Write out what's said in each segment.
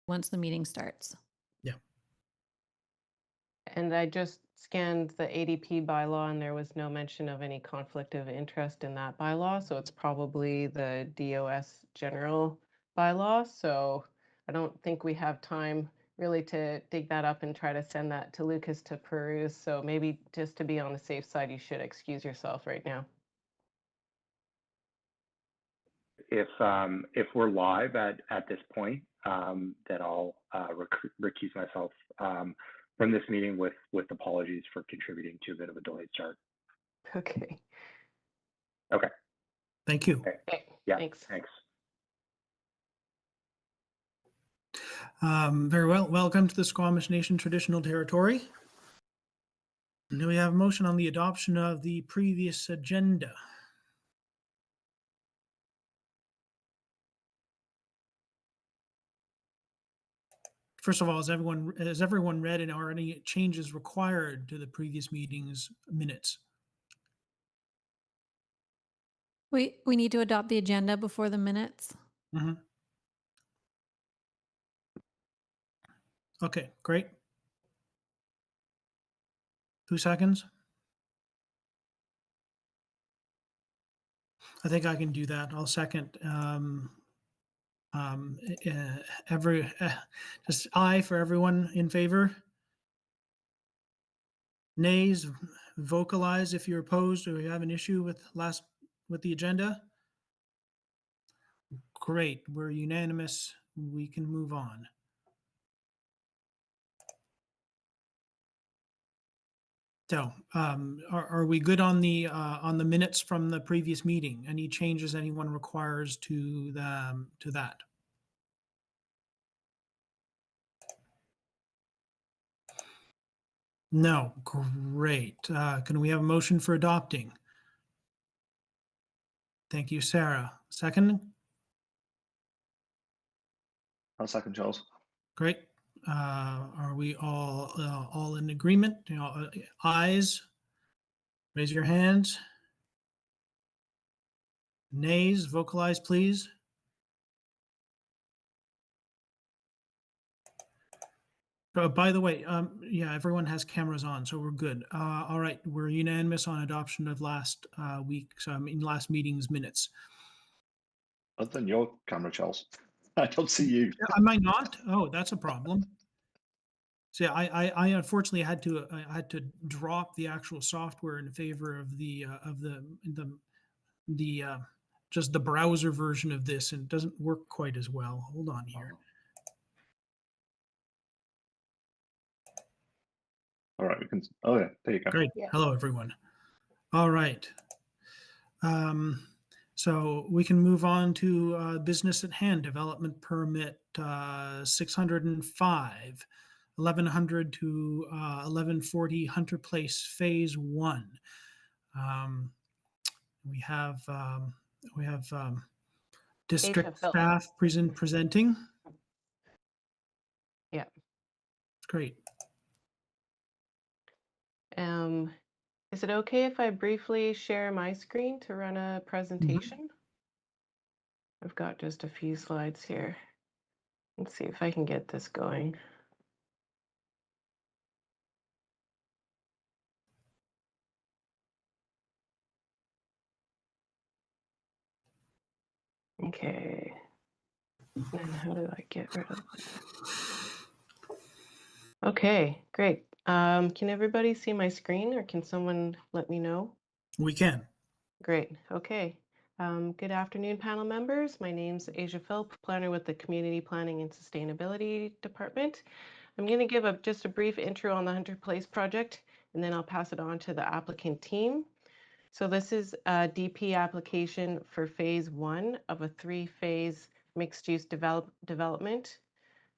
once the meeting starts. Yeah. And I just scanned the ADP bylaw and there was no mention of any conflict of interest in that bylaw. So it's probably the DOS general bylaw. So I don't think we have time really to dig that up and try to send that to Lucas to peruse. So maybe just to be on the safe side, you should excuse yourself right now. If we're live at this point, then I'll recuse myself from this meeting with apologies for contributing to a bit of a delayed start. Okay. Okay. Thank you. Okay. Yeah. Thanks. Very well. Welcome to the Squamish Nation Traditional Territory. Do we have a motion on the adoption of the previous agenda? First of all, has everyone read and are any changes required to the previous meeting's minutes? We need to adopt the agenda before the minutes. Mm-hmm. Okay, great. 2 seconds. I think I can do that. I'll second. Just aye for everyone in favor. Nays, vocalize if you're opposed or you have an issue with the agenda. Great, we're unanimous. We can move on. So, are we good on the minutes from the previous meeting? Any changes anyone requires to that? No, great. Can we have a motion for adopting? Thank you, Sarah. Second? I'll second, Charles. Great. Are we all in agreement? Ayes? Raise your hands. Nays, vocalize, please. By the way, yeah, everyone has cameras on, so we're good. All right, we're unanimous on adoption of last last meeting's minutes. Other than your camera, Charles. I don't see you. Am I not? Oh, that's a problem. So yeah, I unfortunately had to drop the actual software in favor of the just the browser version of this, and it doesn't work quite as well. Hold on here. All right, we can. Oh yeah, there you go. Great. Yeah. Hello, everyone. All right. So we can move on to business at hand, development permit 605, 1100 to 1140 Hunter Place Phase 1. We have district HFL. staff presenting. Yeah. Great. Is it okay if I briefly share my screen to run a presentation? I've got just a few slides here. Let's see if I can get this going. Okay. And how do I get rid of it? Okay, great. Can everybody see my screen or can someone let me know? We can. Great. Okay. Good afternoon, panel members. My name's Asia Philp, planner with the Community Planning and Sustainability Department. I'm going to give just a brief intro on the Hunter Place project, and then I'll pass it on to the applicant team. So this is a DP application for phase 1 of a 3-phase mixed-use development.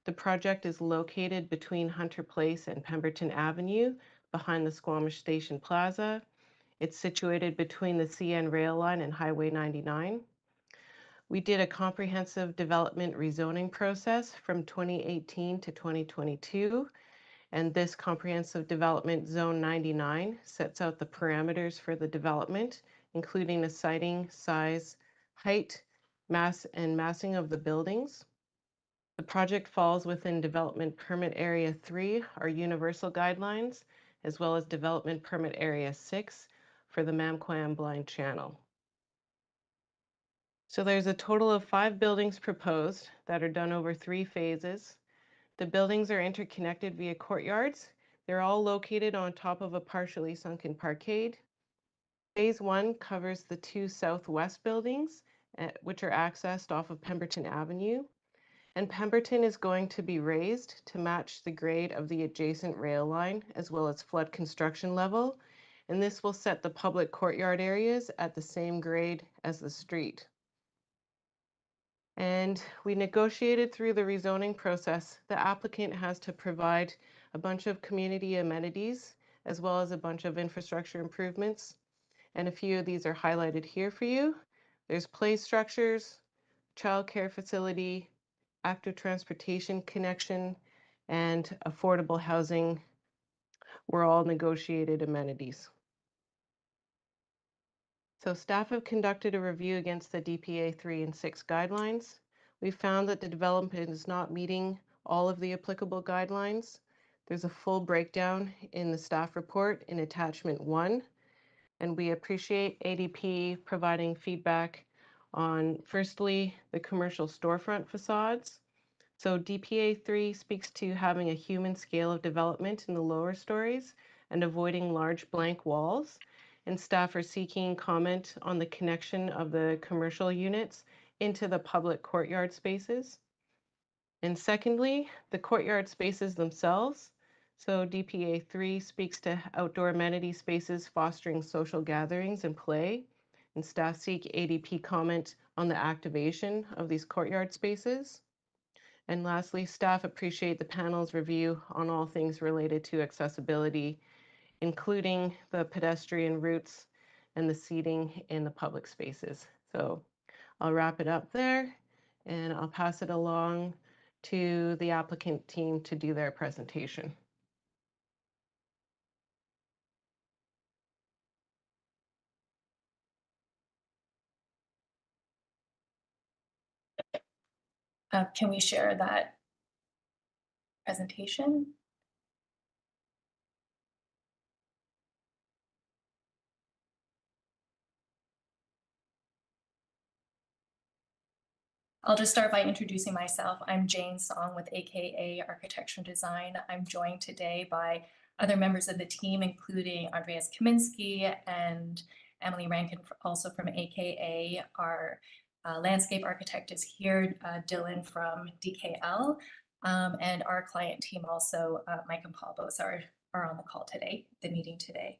The project is located between Hunter Place and Pemberton Avenue, behind the Squamish Station Plaza. It's situated between the CN rail line and Highway 99. We did a comprehensive development rezoning process from 2018 to 2022, and this comprehensive development zone 99 sets out the parameters for the development, including the siting, size, height, mass, and massing of the buildings. The project falls within Development Permit Area 3, our universal guidelines, as well as Development Permit Area 6 for the Mamquam Blind Channel. So there's a total of 5 buildings proposed that are done over 3 phases. The buildings are interconnected via courtyards. They're all located on top of a partially sunken parkade. Phase 1 covers the 2 southwest buildings, which are accessed off of Pemberton Avenue. And Pemberton is going to be raised to match the grade of the adjacent rail line, as well as flood construction level. And this will set the public courtyard areas at the same grade as the street. And we negotiated through the rezoning process. The applicant has to provide a bunch of community amenities, as well as a bunch of infrastructure improvements. And a few of these are highlighted here for you. There's play structures, childcare facility, active transportation connection, and affordable housing were all negotiated amenities. So staff have conducted a review against the DPA 3 and 6 guidelines. We found that the development is not meeting all of the applicable guidelines. There's a full breakdown in the staff report in attachment 1, and we appreciate ADP providing feedback on, firstly, the commercial storefront facades. So DPA 3 speaks to having a human scale of development in the lower stories and avoiding large blank walls. And staff are seeking comment on the connection of the commercial units into the public courtyard spaces. And secondly, the courtyard spaces themselves. So DPA 3 speaks to outdoor amenity spaces fostering social gatherings and play. And staff seek ADP comment on the activation of these courtyard spaces. And lastly, staff appreciate the panel's review on all things related to accessibility, including the pedestrian routes and the seating in the public spaces. So I'll wrap it up there and I'll pass it along to the applicant team to do their presentation. Can we share that presentation? I'll just start by introducing myself. I'm Jane Song with AKA Architecture and Design. I'm joined today by other members of the team, including Andreas Kaminski and Emily Rankin, also from AKA. Our landscape architect is here, Dylan from DKL, and our client team also, Mike and Paul both are on the call today, the meeting today.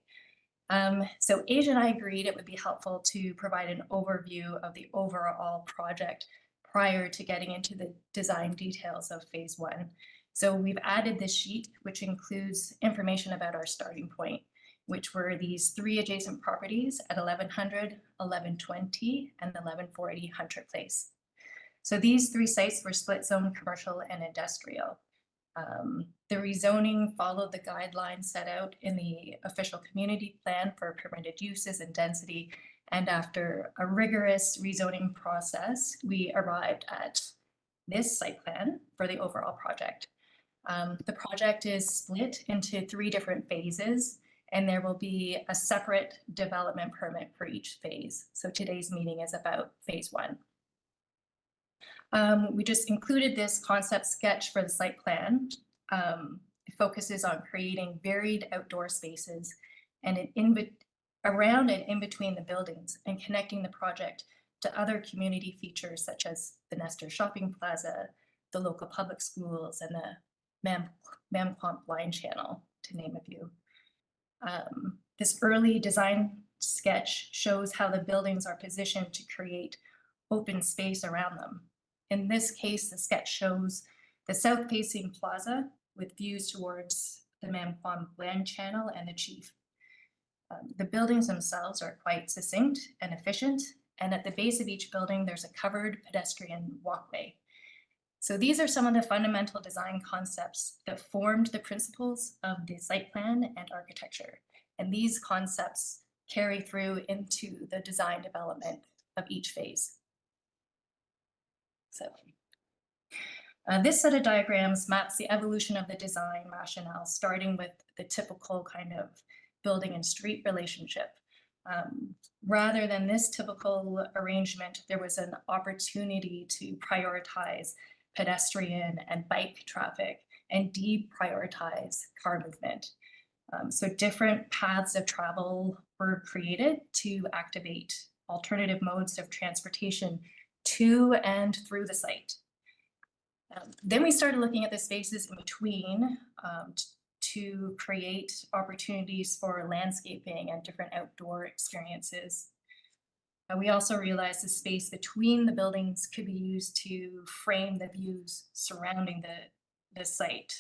So Asia and I agreed it would be helpful to provide an overview of the overall project prior to getting into the design details of phase 1. So we've added this sheet, which includes information about our starting point, which were these 3 adjacent properties at 1100, 1120, and 1140 Hunter Place. So these 3 sites were split zone commercial and industrial. The rezoning followed the guidelines set out in the official community plan for permitted uses and density. And after a rigorous rezoning process, we arrived at this site plan for the overall project. The project is split into 3 different phases, and there will be a separate development permit for each phase. So today's meeting is about phase 1. We just included this concept sketch for the site plan. It focuses on creating varied outdoor spaces and around and in between the buildings and connecting the project to other community features such as the Nestor Shopping Plaza, the local public schools, and the Mamquam Blind Channel, to name a few. This early design sketch shows how the buildings are positioned to create open space around them. In this case, the sketch shows the south-facing plaza with views towards the Mamquam Blind Channel and the Chief. The buildings themselves are quite succinct and efficient, and at the base of each building, there's a covered pedestrian walkway. So these are some of the fundamental design concepts that formed the principles of the site plan and architecture. And these concepts carry through into the design development of each phase. So This set of diagrams maps the evolution of the design rationale, starting with the typical kind of building and street relationship. Rather than this typical arrangement, there was an opportunity to prioritize pedestrian and bike traffic and deprioritize car movement. So different paths of travel were created to activate alternative modes of transportation to and through the site. Then we started looking at the spaces in between to create opportunities for landscaping and different outdoor experiences. We also realized the space between the buildings could be used to frame the views surrounding the site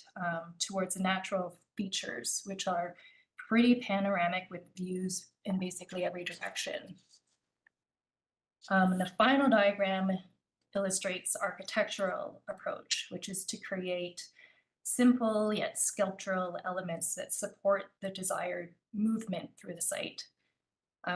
towards the natural features, which are pretty panoramic with views in basically every direction. The final diagram illustrates architectural approach, which is to create simple yet sculptural elements that support the desired movement through the site.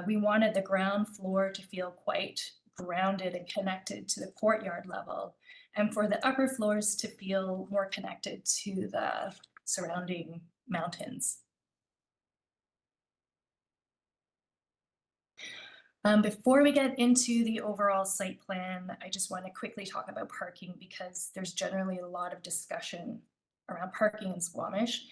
We wanted the ground floor to feel quite grounded and connected to the courtyard level, and for the upper floors to feel more connected to the surrounding mountains. Before we get into the overall site plan, I just want to quickly talk about parking because there's generally a lot of discussion around parking in Squamish.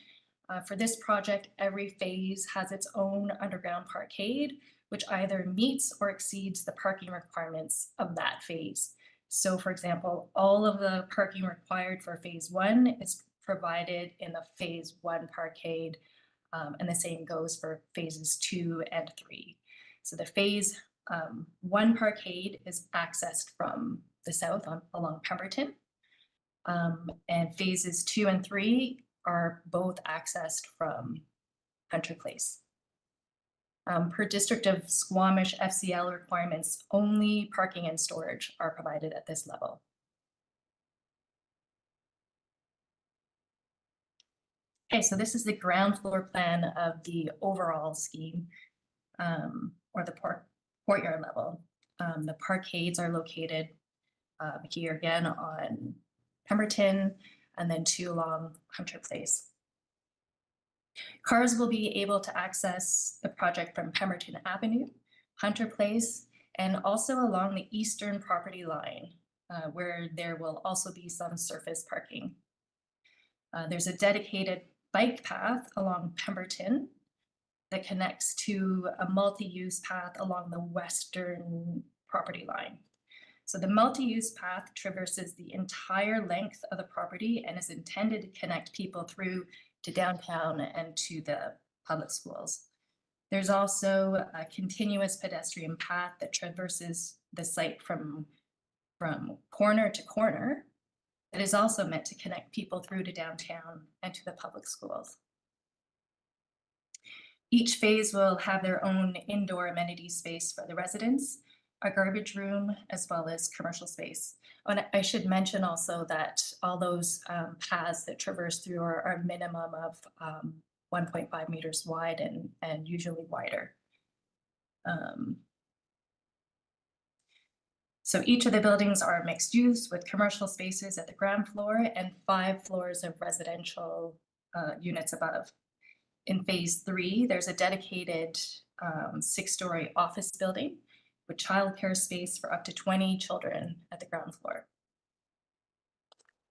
For this project, every phase has its own underground parkade, which either meets or exceeds the parking requirements of that phase. So for example, all of the parking required for phase 1 is provided in the phase 1 parkade, and the same goes for phases 2 and 3. So the phase 1 parkade is accessed from the south along Pemberton, and phases 2 and 3 are both accessed from Hunter Place. Per District of Squamish FCL requirements, only parking and storage are provided at this level. Okay, so this is the ground floor plan of the overall scheme, or the courtyard level. The parkades are located here again on Pemberton, and then 2 along Hunter Place. Cars will be able to access the project from Pemberton Avenue, Hunter Place, and also along the eastern property line, where there will also be some surface parking. There's a dedicated bike path along Pemberton that connects to a multi-use path along the western property line. So the multi-use path traverses the entire length of the property and is intended to connect people through to downtown and to the public schools. There's also a continuous pedestrian path that traverses the site from corner to corner that is also meant to connect people through to downtown and to the public schools. Each phase will have their own indoor amenity space for the residents, a garbage room, as well as commercial space. And I should mention also that all those paths that traverse through are a minimum of 1.5 meters wide and usually wider. So each of the buildings are mixed use with commercial spaces at the ground floor and 5 floors of residential units above. In phase 3, there's a dedicated 6-story office building with childcare space for up to 20 children at the ground floor.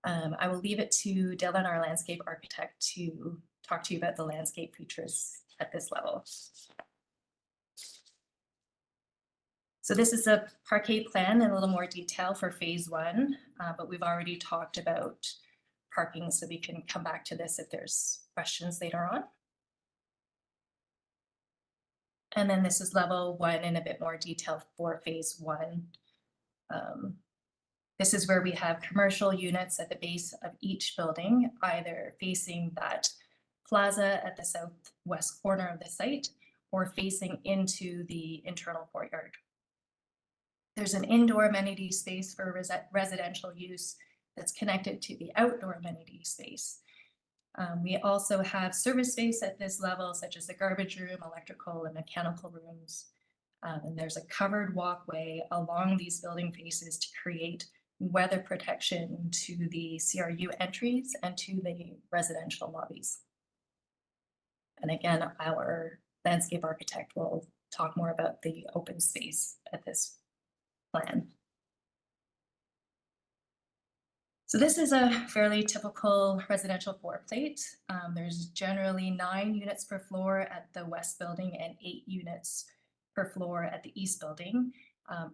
I will leave it to Dylan, our landscape architect, to talk to you about the landscape features at this level. So this is a parquet plan in a little more detail for phase 1, but we've already talked about parking, so we can come back to this if there's questions later on. And then this is level 1 in a bit more detail for phase 1. This is where we have commercial units at the base of each building, either facing that plaza at the southwest corner of the site or facing into the internal courtyard. There's an indoor amenity space for residential use that's connected to the outdoor amenity space. We also have service space at this level, such as the garbage room, electrical and mechanical rooms. And there's a covered walkway along these building faces to create weather protection to the CRU entries and to the residential lobbies. And again, our landscape architect will talk more about the open space at this plan. So this is a fairly typical residential floor plate. There's generally 9 units per floor at the west building and 8 units per floor at the east building,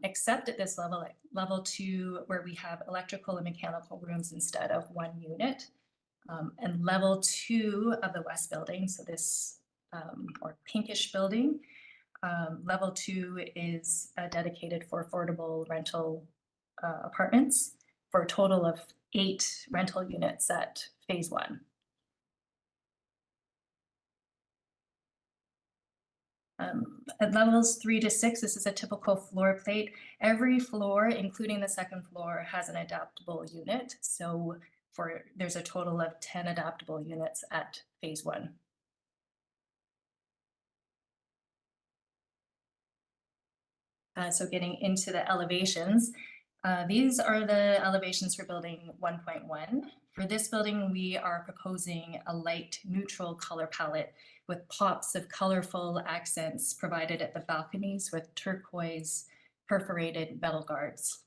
except at this level, at level 2, where we have electrical and mechanical rooms instead of 1 unit. And level 2 of the west building, so this or pinkish building, level 2 is dedicated for affordable rental apartments for a total of 8 rental units at phase 1. At levels 3 to 6, this is a typical floor plate. Every floor, including the second floor, has an adaptable unit. So there's a total of 10 adaptable units at phase 1. So getting into the elevations, these are the elevations for building 1.1. For this building, we are proposing a light neutral color palette with pops of colorful accents provided at the balconies with turquoise perforated metal guards.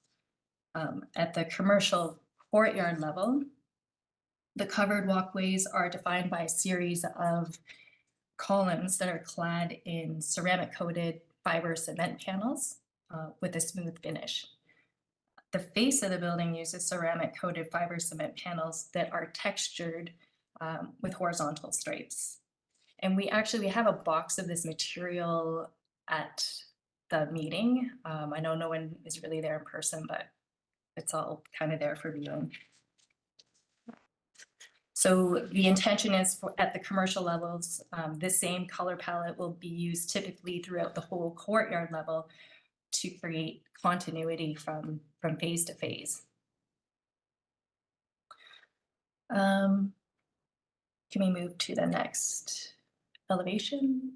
At the commercial courtyard level, the covered walkways are defined by a series of columns that are clad in ceramic coated fiber cement panels with a smooth finish. The face of the building uses ceramic coated fiber cement panels that are textured with horizontal stripes. And we have a box of this material at the meeting. I know no one is really there in person, but it's all kind of there for viewing. So the intention is at the commercial levels, this same color palette will be used typically throughout the whole courtyard level to create continuity from phase to phase. Can we move to the next elevation?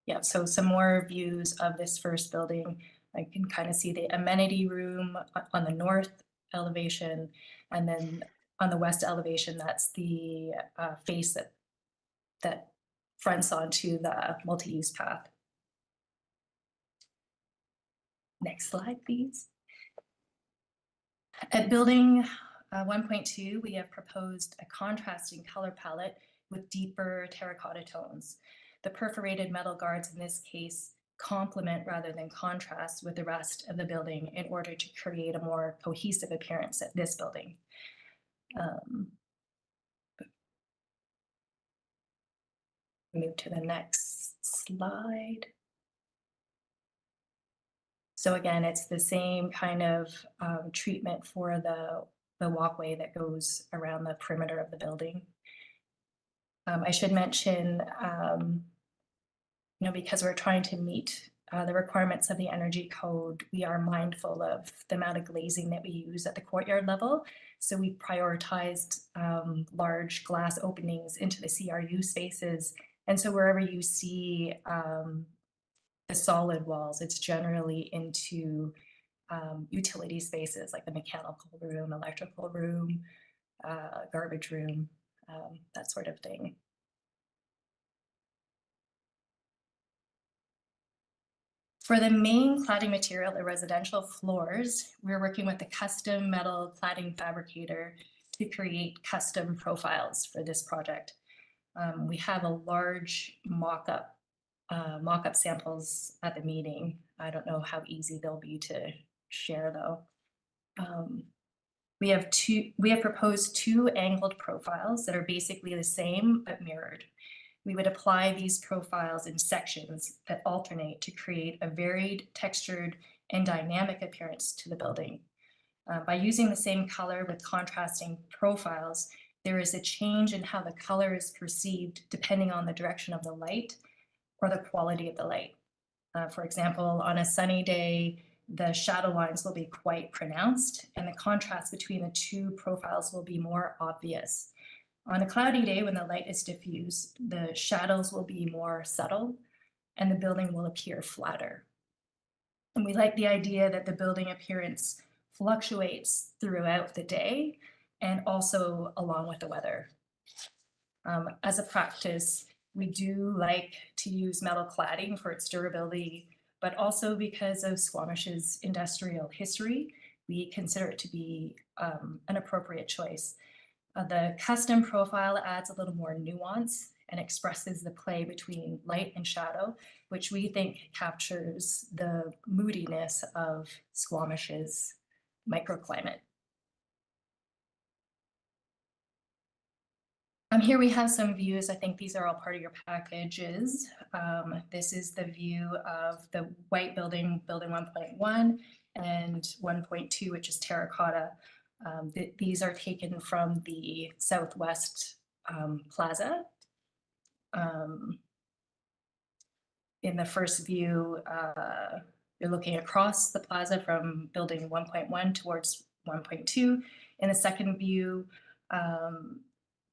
Yeah, so some more views of this first building. I can kind of see the amenity room on the north elevation, and then on the west elevation, that's the face that fronts onto the multi-use path. Next slide, please. At building 1.2, we have proposed a contrasting color palette with deeper terracotta tones. The perforated metal guards in this case complement rather than contrast with the rest of the building in order to create a more cohesive appearance at this building. Move to the next slide. So again, it's the same kind of treatment for the walkway that goes around the perimeter of the building. I should mention, because we're trying to meet the requirements of the energy code, we are mindful of the amount of glazing that we use at the courtyard level. So we prioritized large glass openings into the CRU spaces. And so wherever you see the solid walls, it's generally into utility spaces like the mechanical room, electrical room, garbage room, that sort of thing. For the main cladding material, the residential floors, we're working with a custom metal cladding fabricator to create custom profiles for this project. We have a large mock-up samples at the meeting. I don't know how easy they'll be to share though. We have proposed 2 angled profiles that are basically the same but mirrored. We would apply these profiles in sections that alternate to create a varied, textured, and dynamic appearance to the building. By using the same color with contrasting profiles, there is a change in how the color is perceived depending on the direction of the light or the quality of the light. For example, on a sunny day, the shadow lines will be quite pronounced and the contrast between the 2 profiles will be more obvious. On a cloudy day, when the light is diffused, the shadows will be more subtle and the building will appear flatter. And we like the idea that the building appearance fluctuates throughout the day and also along with the weather. As a practice, we do like to use metal cladding for its durability, but also because of Squamish's industrial history, we consider it to be an appropriate choice. The custom profile adds a little more nuance and expresses the play between light and shadow, which we think captures the moodiness of Squamish's microclimate. Here we have some views. I think these are all part of your packages. This is the view of the white building, building 1.1 and 1.2, which is terracotta. These are taken from the southwest plaza. In the first view, you're looking across the plaza from building 1.1 towards 1.2. In the second view,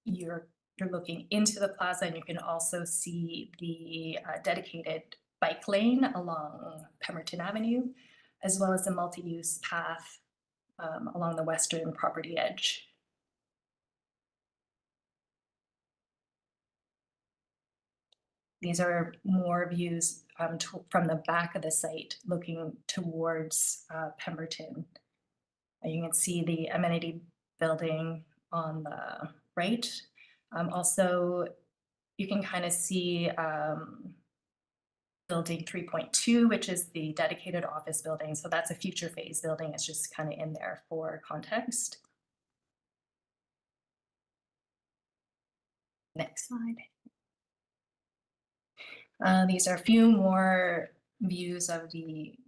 you're looking into the plaza, and you can also see the dedicated bike lane along Pemberton Avenue, as well as the multi-use path along the western property edge. These are more views from the back of the site looking towards Pemberton. You can see the amenity building on the right. Also, you can kind of see building 3.2, which is the dedicated office building. So that's a future phase building. It's just kind of in there for context. Next slide. These are a few more views of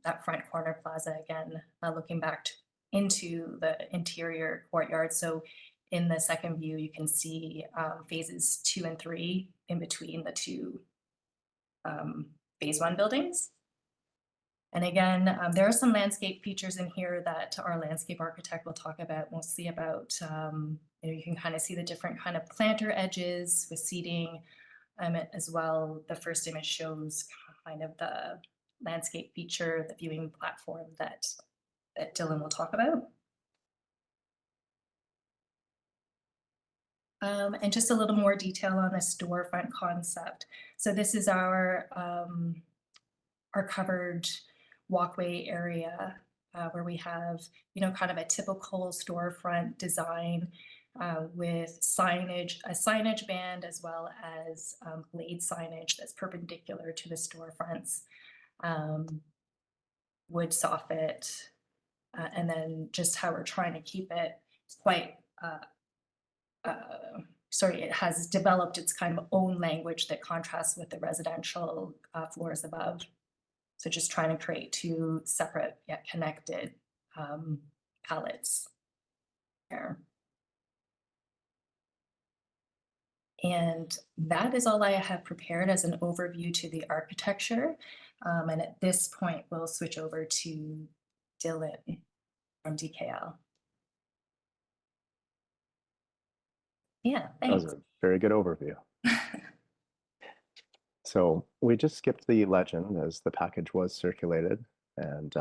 that front corner plaza, again, looking back into the interior courtyard. So in the second view, you can see phases 2 and 3 in between the two phase 1 buildings. And again, there are some landscape features in here that our landscape architect will talk about, mostly about, you can kind of see the different kind of planter edges with seating. As well, the first image shows kind of the landscape feature, the viewing platform that Dylan will talk about. And just a little more detail on the storefront concept. So this is our covered walkway area where we have, kind of a typical storefront design with signage, a signage band, as well as blade signage that's perpendicular to the storefronts, wood soffit, and then just how we're trying to keep it quite, it has developed its kind of own language that contrasts with the residential floors above. So just trying to create two separate yet connected palettes there. And that is all I have prepared as an overview to the architecture. And at this point, we'll switch over to Dylan from DKL. Yeah, thanks. That was a very good overview. So we just skipped the legend as the package was circulated. And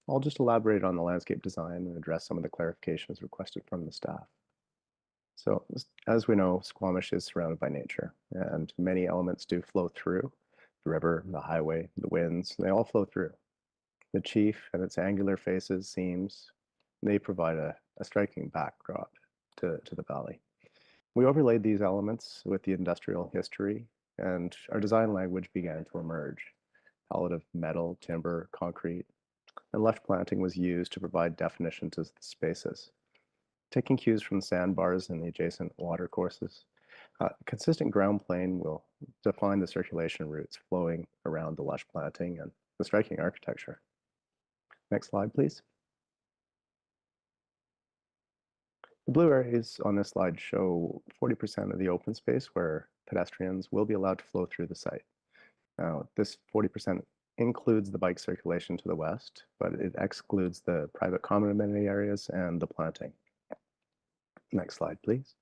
I'll just elaborate on the landscape design and address some of the clarifications requested from the staff. So as we know, Squamish is surrounded by nature, and many elements do flow through. The river, the highway, the winds, they all flow through. The chief and its angular faces, seams, they provide a striking backdrop to the valley. We overlaid these elements with the industrial history, and our design language began to emerge. Palette of metal, timber, concrete, and lush planting was used to provide definition to the spaces. Taking cues from sandbars and the adjacent water courses, consistent ground plane will define the circulation routes flowing around the lush planting and the striking architecture. Next slide, please. The blue areas on this slide show 40% of the open space where pedestrians will be allowed to flow through the site. Now, this 40% includes the bike circulation to the west, but it excludes the private common amenity areas and the planting. Next slide, please.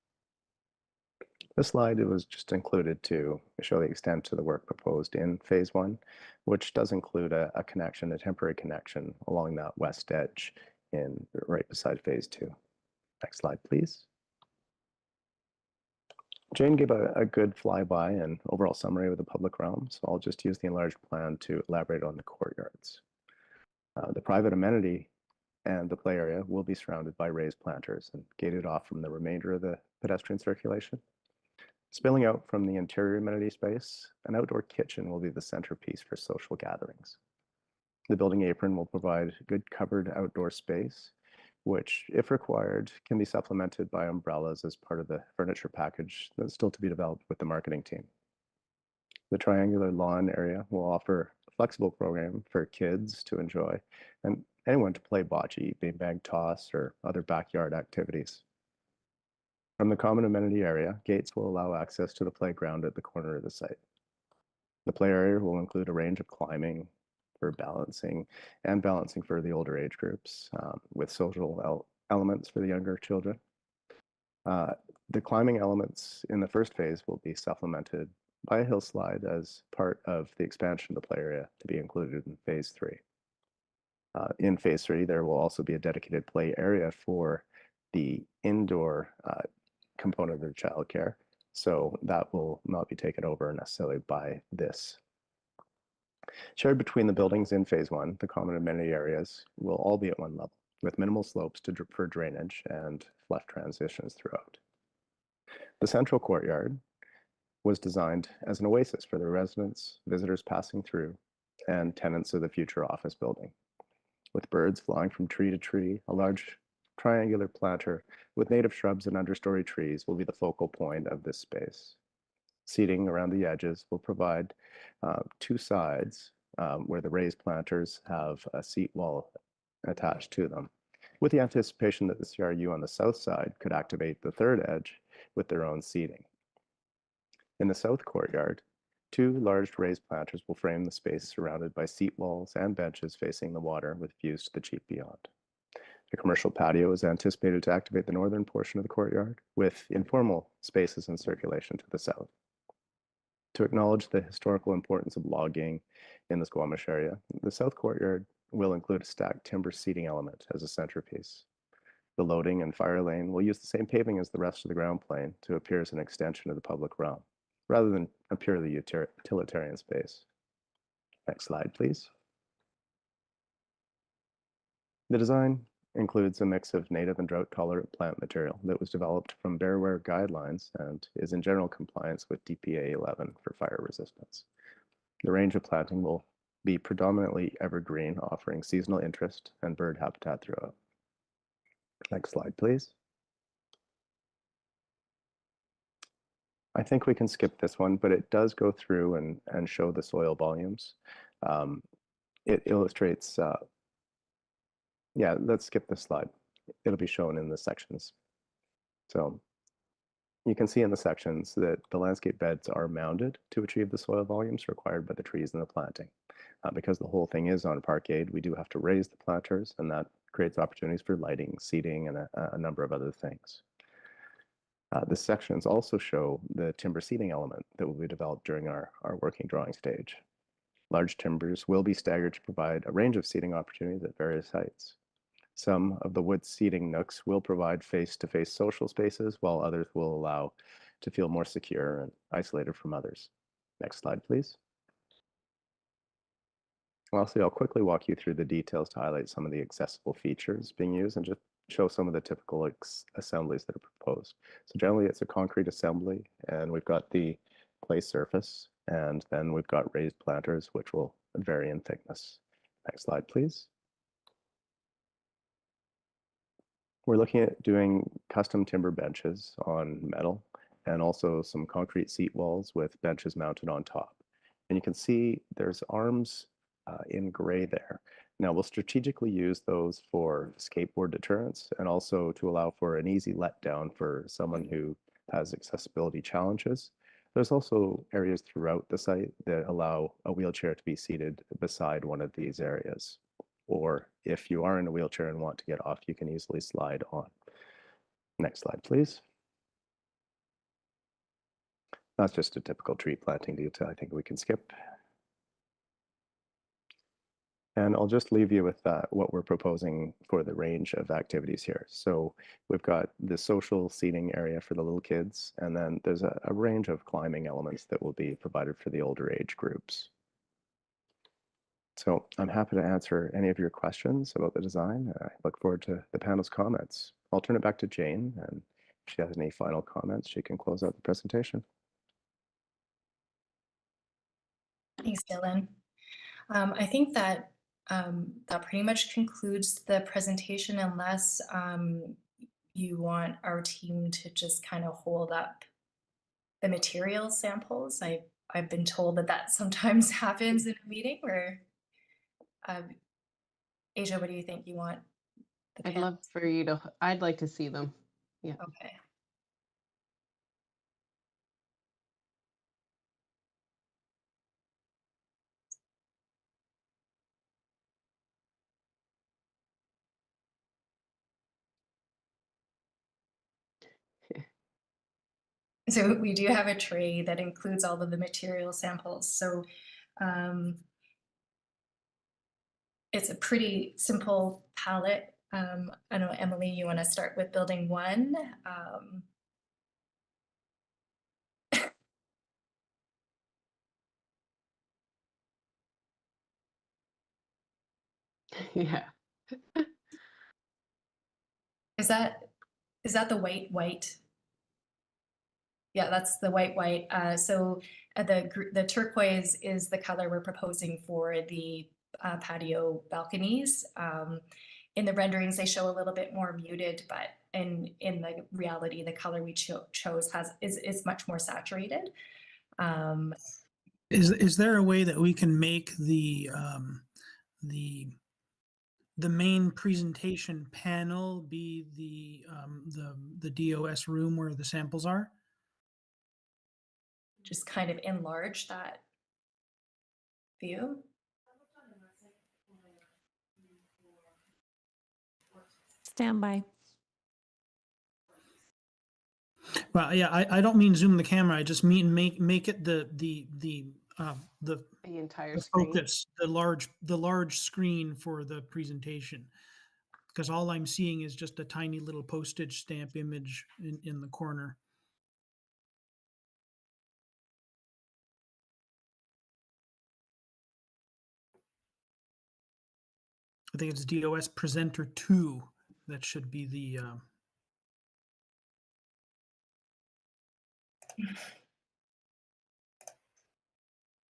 This slide was just included to show the extent to the work proposed in phase 1, which does include a connection, a temporary connection along that west edge right beside phase 2. Next slide, please. Jane gave a good flyby and overall summary of the public realm, so I'll just use the enlarged plan to elaborate on the courtyards. The private amenity and the play area will be surrounded by raised planters and gated off from the remainder of the pedestrian circulation. Spilling out from the interior amenity space, an outdoor kitchen will be the centerpiece for social gatherings. The building apron will provide good covered outdoor space, which, if required, can be supplemented by umbrellas as part of the furniture package that's still to be developed with the marketing team. The triangular lawn area will offer a flexible program for kids to enjoy and anyone to play bocce, beanbag toss, or other backyard activities. From the common amenity area, gates will allow access to the playground at the corner of the site. The play area will include a range of climbing for balancing for the older age groups, with social elements for the younger children. The climbing elements in the first phase will be supplemented by a hill slide as part of the expansion of the play area to be included in phase 3. In phase 3, there will also be a dedicated play area for the indoor component of childcare, so that will not be taken over necessarily by this. Shared between the buildings in phase 1, the common amenity areas will all be at one level, with minimal slopes for drainage and flush transitions throughout. The central courtyard was designed as an oasis for the residents, visitors passing through, and tenants of the future office building. With birds flying from tree to tree, a large triangular planter with native shrubs and understory trees will be the focal point of this space. Seating around the edges will provide 2 sides where the raised planters have a seat wall attached to them, with the anticipation that the CRU on the south side could activate the third edge with their own seating. In the south courtyard, 2 large raised planters will frame the space surrounded by seat walls and benches facing the water with views to the cheap beyond. The commercial patio is anticipated to activate the northern portion of the courtyard, with informal spaces in circulation to the south. To acknowledge the historical importance of logging in the Squamish area, the south courtyard will include a stacked timber seating element as a centerpiece. The loading and fire lane will use the same paving as the rest of the ground plane to appear as an extension of the public realm, rather than a purely utilitarian space. Next slide, please. The design includes a mix of native and drought-tolerant plant material that was developed from Bearware guidelines and is in general compliance with DPA 11 for fire resistance. The range of planting will be predominantly evergreen, offering seasonal interest and bird habitat throughout. Next slide, please. I think we can skip this one, but it does go through and show the soil volumes. It illustrates yeah, let's skip this slide. It'll be shown in the sections. So you can see in the sections that the landscape beds are mounded to achieve the soil volumes required by the trees and the planting. Because the whole thing is on parkade, we do have to raise the planters, and that creates opportunities for lighting, seating, and a number of other things. The sections also show the timber seating element that will be developed during our working drawing stage. Large timbers will be staggered to provide a range of seating opportunities at various heights. Some of the wood seating nooks will provide face-to-face social spaces, while others will allow to feel more secure and isolated from others. Next slide, please. Lastly, I'll quickly walk you through the details to highlight some of the accessible features being used and just show some of the typical assemblies that are proposed. So generally, it's a concrete assembly, and we've got the clay surface, and then we've got raised planters, which will vary in thickness. Next slide, please. We're looking at doing custom timber benches on metal and also some concrete seat walls with benches mounted on top. And you can see there's arms in gray there. Now we'll strategically use those for skateboard deterrence and also to allow for an easy letdown for someone who has accessibility challenges. There's also areas throughout the site that allow a wheelchair to be seated beside one of these areas. Or if you are in a wheelchair and want to get off, you can easily slide on. Next slide, please. That's just a typical tree planting detail I think we can skip. And I'll just leave you with what we're proposing for the range of activities here. So we've got the social seating area for the little kids, and then there's a range of climbing elements that will be provided for the older age groups. So I'm happy to answer any of your questions about the design. I look forward to the panel's comments. I'll turn it back to Jane, and if she has any final comments, she can close out the presentation. Thanks, Dylan. I think that that pretty much concludes the presentation, unless you want our team to just kind of hold up the material samples. I've been told that that sometimes happens in a meeting where, Asia, what do you think? You want the I'd love for you to, I'd like to see them. Yeah. Okay. So we do have a tray that includes all of the material samples. So it's a pretty simple palette. I know, Emily, you want to start with building one? Yeah. Is that the white? Yeah, that's the white. So the turquoise is the color we're proposing for the patio balconies. In the renderings, they show a little bit more muted, but in the reality, the color we chose is much more saturated. Is there a way that we can make the main presentation panel be the DOS room where the samples are? Just kind of enlarge that view. Stand by. Well, yeah, I don't mean zoom the camera. I just mean make it the entire screen. focus, the large screen for the presentation. Because all I'm seeing is just a tiny little postage stamp image in the corner. I think it's DOS Presenter 2 that should be the.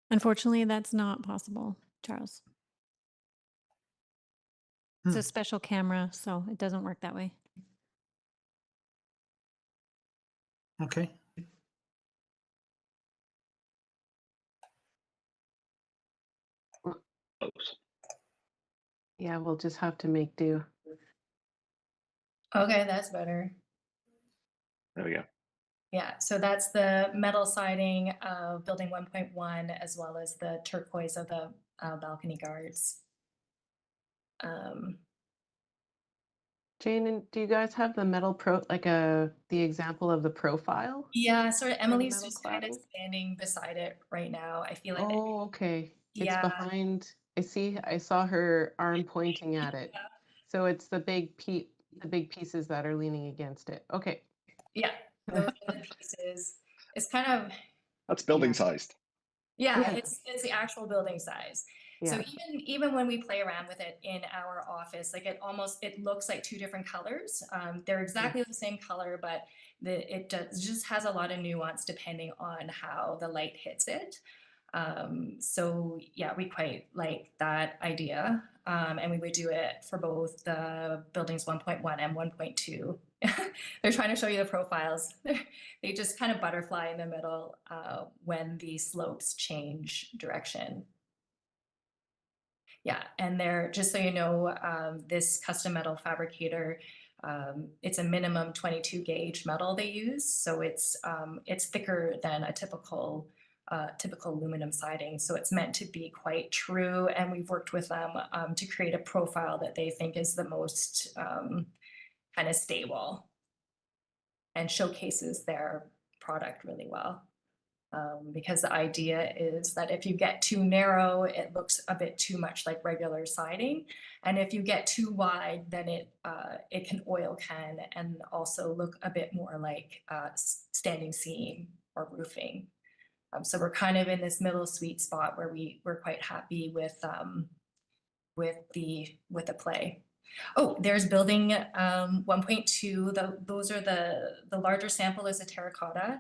Unfortunately, that's not possible, Charles. It's a special camera, so it doesn't work that way. Okay. Close. Yeah, we'll just have to make do. Okay, that's better. There we go. Yeah, so that's the metal siding of building 1.1, as well as the turquoise of the balcony guards. Jane, do you guys have the metal the example of the profile? Yeah, sort of. Emily's metal just kind of cladding? standing beside it right now. I feel like. Oh, okay. It's Yeah. behind. I saw her arm pointing at it. So it's the big pieces that are leaning against it. Okay. Yeah, those are the pieces. It's kind of. That's building Yeah. sized. Yeah, Yeah. it's the actual building size. So Yeah. even when we play around with it in our office, like it looks like two different colors. They're exactly the same color, but it just has a lot of nuance depending on how the light hits it. So yeah, we quite like that idea. And we would do it for both the buildings 1.1 and 1.2. They're trying to show you the profiles. They just kind of butterfly in the middle when the slopes change direction. Yeah, and they're, just so you know, this custom metal fabricator, it's a minimum 22 gauge metal they use. So it's thicker than a typical aluminum siding. So it's meant to be quite true. And we've worked with them to create a profile that they think is the most kind of stable and showcases their product really well. Because the idea is that if you get too narrow, it looks a bit too much like regular siding. And if you get too wide, then it can oil can and also look a bit more like standing seam or roofing. So we're kind of in this middle sweet spot where we're quite happy with the play. Oh, there's building 1.2. Those are the larger sample is a terracotta.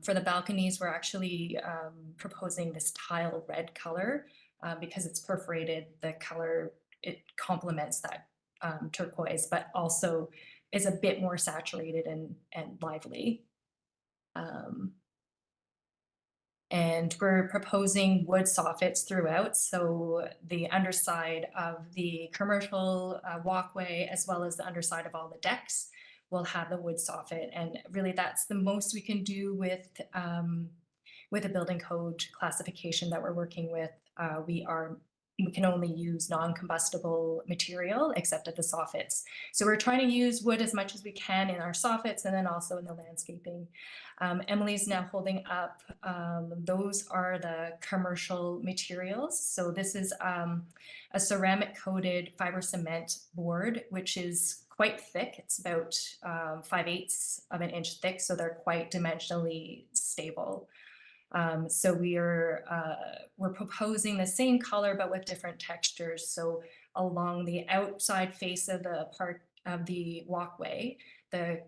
For the balconies, we're actually proposing this tile red color because it's perforated. The color, it complements that turquoise, but also is a bit more saturated and lively. And we're proposing wood soffits throughout. So the underside of the commercial walkway, as well as the underside of all the decks, will have the wood soffit. And really that's the most we can do with the building code classification that we're working with. We can only use non-combustible material except at the soffits. So we're trying to use wood as much as we can in our soffits and then also in the landscaping. Emily's now holding up, those are the commercial materials. So this is a ceramic coated fiber cement board, which is quite thick. It's about 5/8 of an inch thick. So they're quite dimensionally stable. So we're proposing the same color, but with different textures. So along the outside face of the part of the walkway, the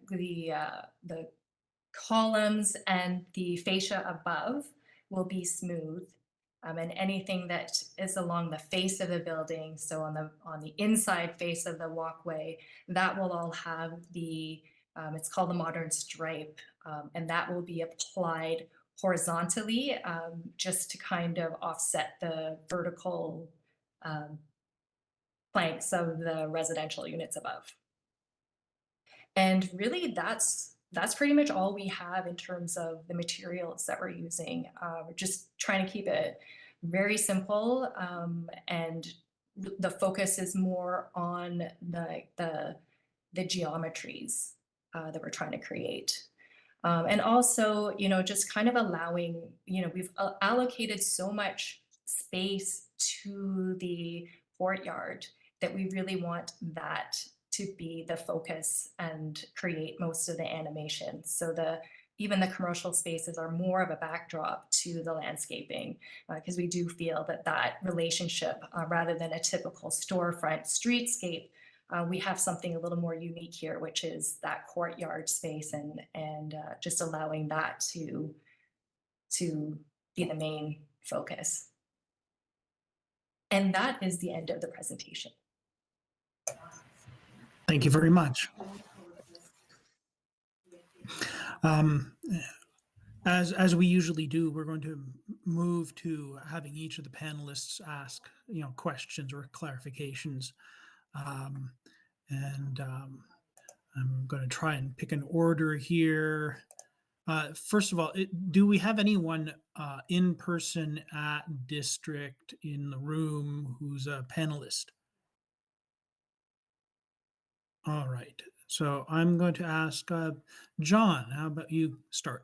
columns and the fascia above will be smooth. And anything that is along the face of the building, so on the inside face of the walkway, that will all have it's called the modern stripe, and that will be applied horizontally, just to kind of offset the vertical planks of the residential units above. And really that's pretty much all we have in terms of the materials that we're using. We're just trying to keep it very simple, and the focus is more on the geometries that we're trying to create. And also, just kind of allowing, we've allocated so much space to the courtyard that we really want that to be the focus and create most of the animation. So even the commercial spaces are more of a backdrop to the landscaping, because we do feel that relationship, rather than a typical storefront streetscape, we have something a little more unique here, which is that courtyard space and just allowing that to be the main focus. And that is the end of the presentation. Thank you very much. As we usually do, we're going to move to having each of the panelists ask, questions or clarifications. I'm going to try and pick an order here. First of all, do we have anyone in person at district in the room who's a panelist? All right. So I'm going to ask John, how about you start?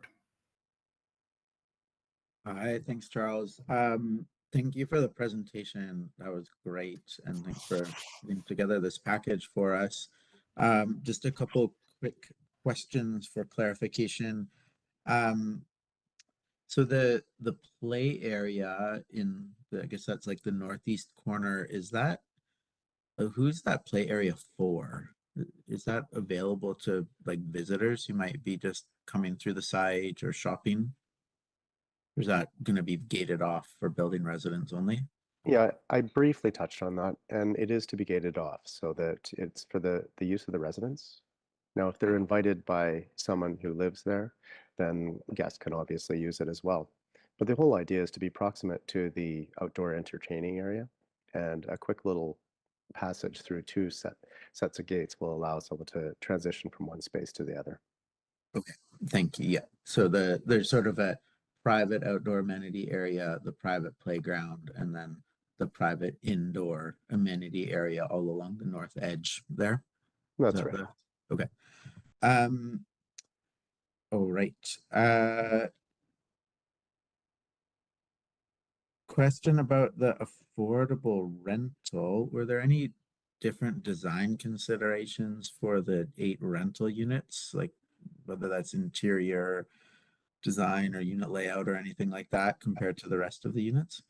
Hi, thanks, Charles. Thank you for the presentation. That was great. And thanks for putting together this package for us. Just a couple quick questions for clarification. So the play area I guess that's like the northeast corner, is that, who's that play area for? Is that available to like visitors who might be just coming through the site or shopping? Or is that going to be gated off for building residents only? Yeah, I briefly touched on that, and it is to be gated off so that it's for the use of the residents. Now, if they're invited by someone who lives there, then guests can obviously use it as well. But the whole idea is to be proximate to the outdoor entertaining area, and a quick little passage through two sets of gates will allow someone to transition from one space to the other. Okay, thank you. Yeah, so there's sort of a private outdoor amenity area, the private playground, and then the private indoor amenity area all along the north edge there. That's right. Okay. All right. question about the affordable rental. Were there any different design considerations for the 8 rental units, like whether that's interior design or unit layout or anything like that compared to the rest of the units?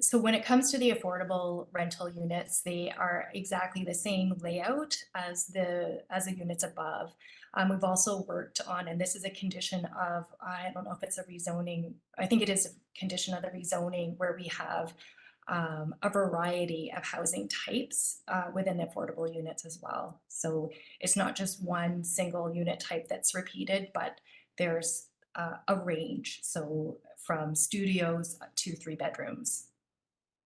So when it comes to the affordable rental units, they are exactly the same layout as the units above. We've also worked on, and this is a condition of, I don't know if it's a rezoning, I think it is a condition of the rezoning where we have a variety of housing types within the affordable units as well. So it's not just one single unit type that's repeated, but there's a range. So from studios to 3 bedrooms.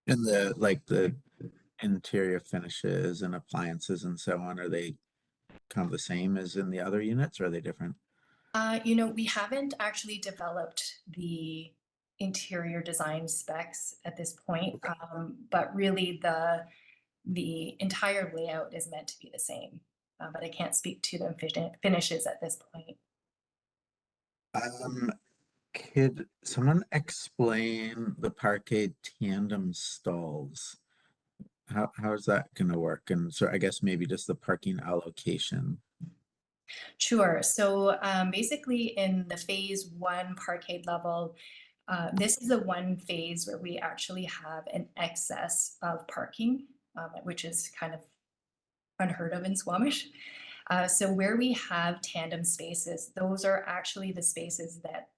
And the interior finishes and appliances and so on, are they kind of the same as in the other units, or are they different? We haven't actually developed the interior design specs at this point, but really the entire layout is meant to be the same. But I can't speak to the finishes at this point. Could someone explain the parquet tandem stalls? How's that gonna work? And so I guess maybe just the parking allocation. Sure. So basically in the phase 1 parkade level, this is the one phase where we actually have an excess of parking, which is kind of unheard of in Squamish. So where we have tandem spaces, those are actually the spaces that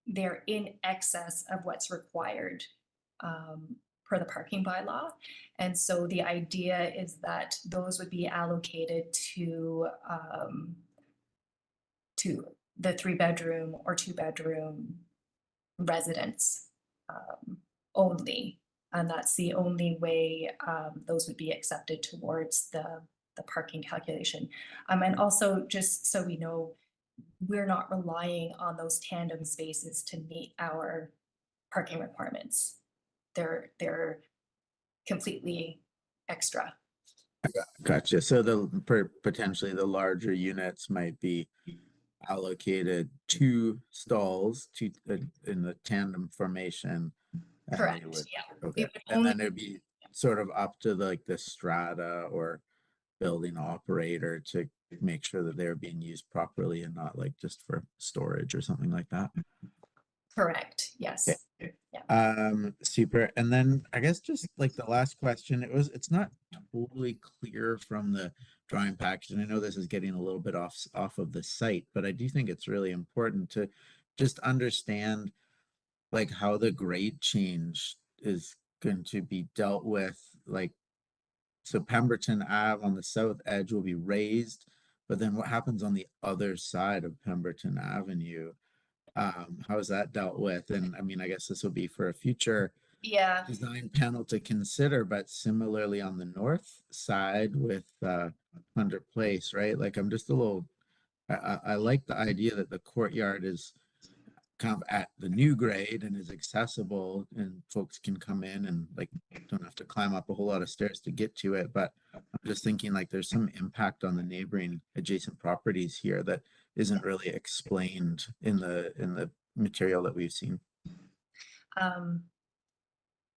they're in excess of what's required per the parking bylaw. And so the idea is that those would be allocated to the 3-bedroom or 2-bedroom residents only. And that's the only way those would be accepted towards the parking calculation. And also, just so we know, we're not relying on those tandem spaces to meet our parking requirements. They're completely extra. Gotcha. So potentially the larger units might be allocated 2 stalls in the tandem formation. And Correct. they would, Yeah. okay. And then it'd be sort of up to the strata or building operator to make sure that they're being used properly and not just for storage or something like that. Correct. Yes. Okay. Yeah. Super. And then I guess just the last question, it's not totally clear from the drawing package, and I know this is getting a little bit off of the site, but I do think it's really important to just understand how the grade change is going to be dealt with. So Pemberton Ave on the south edge will be raised, but then what happens on the other side of Pemberton Avenue? How is that dealt with? And I mean, I guess this will be for a future Yeah. design panel to consider, but similarly on the north side with Hunter Place, right? I'm just a little, I like the idea that the courtyard is kind of at the new grade and is accessible and folks can come in and don't have to climb up a whole lot of stairs to get to it. But I'm just thinking there's some impact on the neighboring adjacent properties here that isn't really explained in the material that we've seen.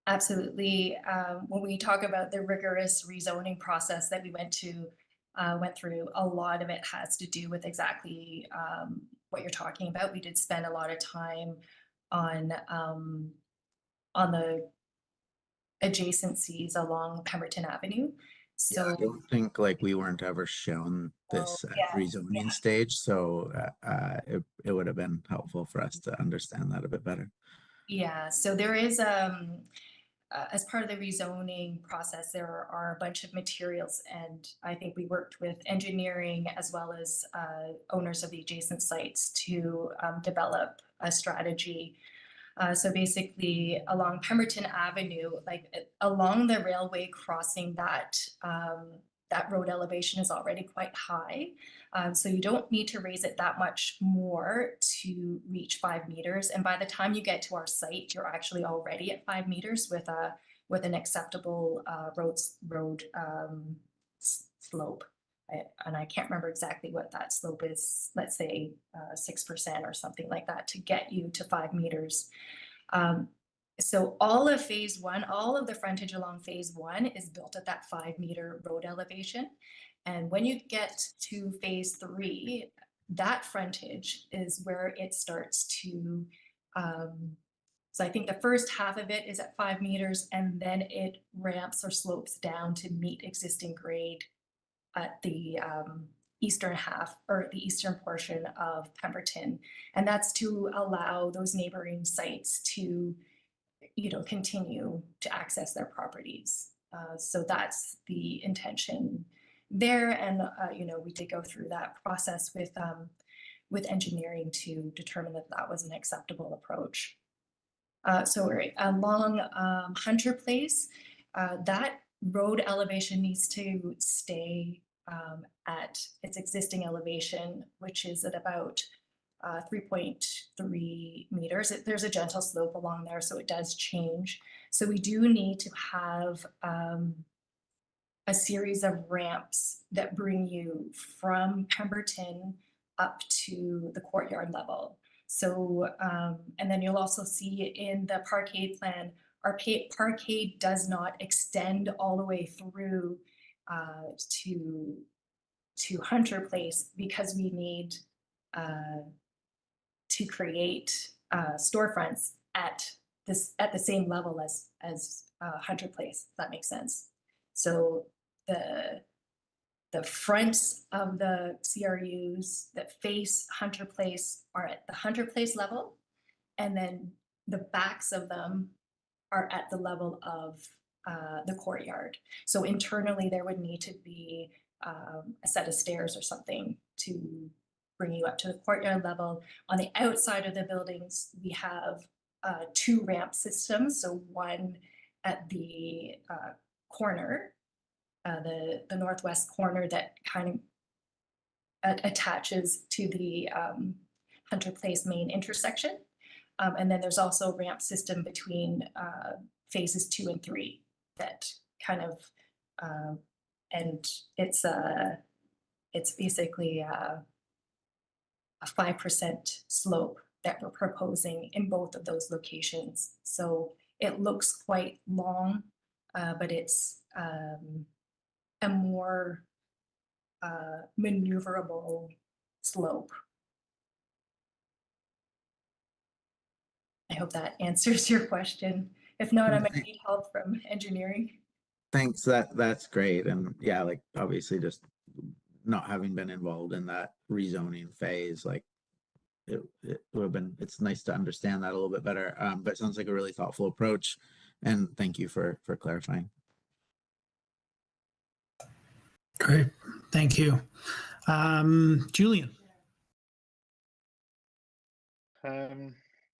Absolutely. When we talk about the rigorous rezoning process that we went through, a lot of it has to do with exactly what you're talking about. We did spend a lot of time on the adjacencies along Pemberton Avenue. So yeah, I don't think we weren't ever shown this at rezoning stage, so it would have been helpful for us to understand that a bit better. Yeah, so there is as part of the rezoning process, there are a bunch of materials, and I think we worked with engineering as well as owners of the adjacent sites to develop a strategy. So basically, along Pemberton Avenue, along the railway crossing, that road elevation is already quite high. So you don't need to raise it that much more to reach 5 meters. And by the time you get to our site, you're actually already at 5 meters with an acceptable road slope. And I can't remember exactly what that slope is. Let's say 6% or something like that to get you to 5 meters. So all of phase one, all of the frontage along phase one is built at that 5-meter road elevation. And when you get to phase three, that frontage is where it starts to, so I think the first half of it is at 5 meters, and then it ramps or slopes down to meet existing grade at the eastern half or the eastern portion of Pemberton. And that's to allow those neighboring sites to, continue to access their properties. So that's the intention there. And, we did go through that process with engineering to determine that that was an acceptable approach. So along Hunter Place, that road elevation needs to stay at its existing elevation, which is at about 3.3 meters. There's a gentle slope along there, so it does change. So we do need to have a series of ramps that bring you from Pemberton up to the courtyard level. So, and then you'll also see in the parkade plan, our parkade does not extend all the way through to Hunter Place, because we need to create storefronts at the same level as Hunter Place, if that makes sense. So the fronts of the CRUs that face Hunter Place are at the Hunter Place level, and then the backs of them are at the level of the courtyard. So internally, there would need to be a set of stairs or something to bring you up to the courtyard level. On the outside of the buildings, we have 2 ramp systems. So one at the corner, the northwest corner that kind of attaches to the Hunter Place main intersection. And then there's also a ramp system between phases 2 and 3 that kind of, and it's basically a 5% slope that we're proposing in both of those locations. So it looks quite long, but it's a more maneuverable slope. I hope that answers your question. If not, I'm gonna need help from engineering. Thanks, that's great. And yeah, like obviously just not having been involved in that rezoning phase, like it would have been, it's nice to understand that a little bit better. But it sounds like a really thoughtful approach, and thank you for clarifying. Great, thank you. Julian.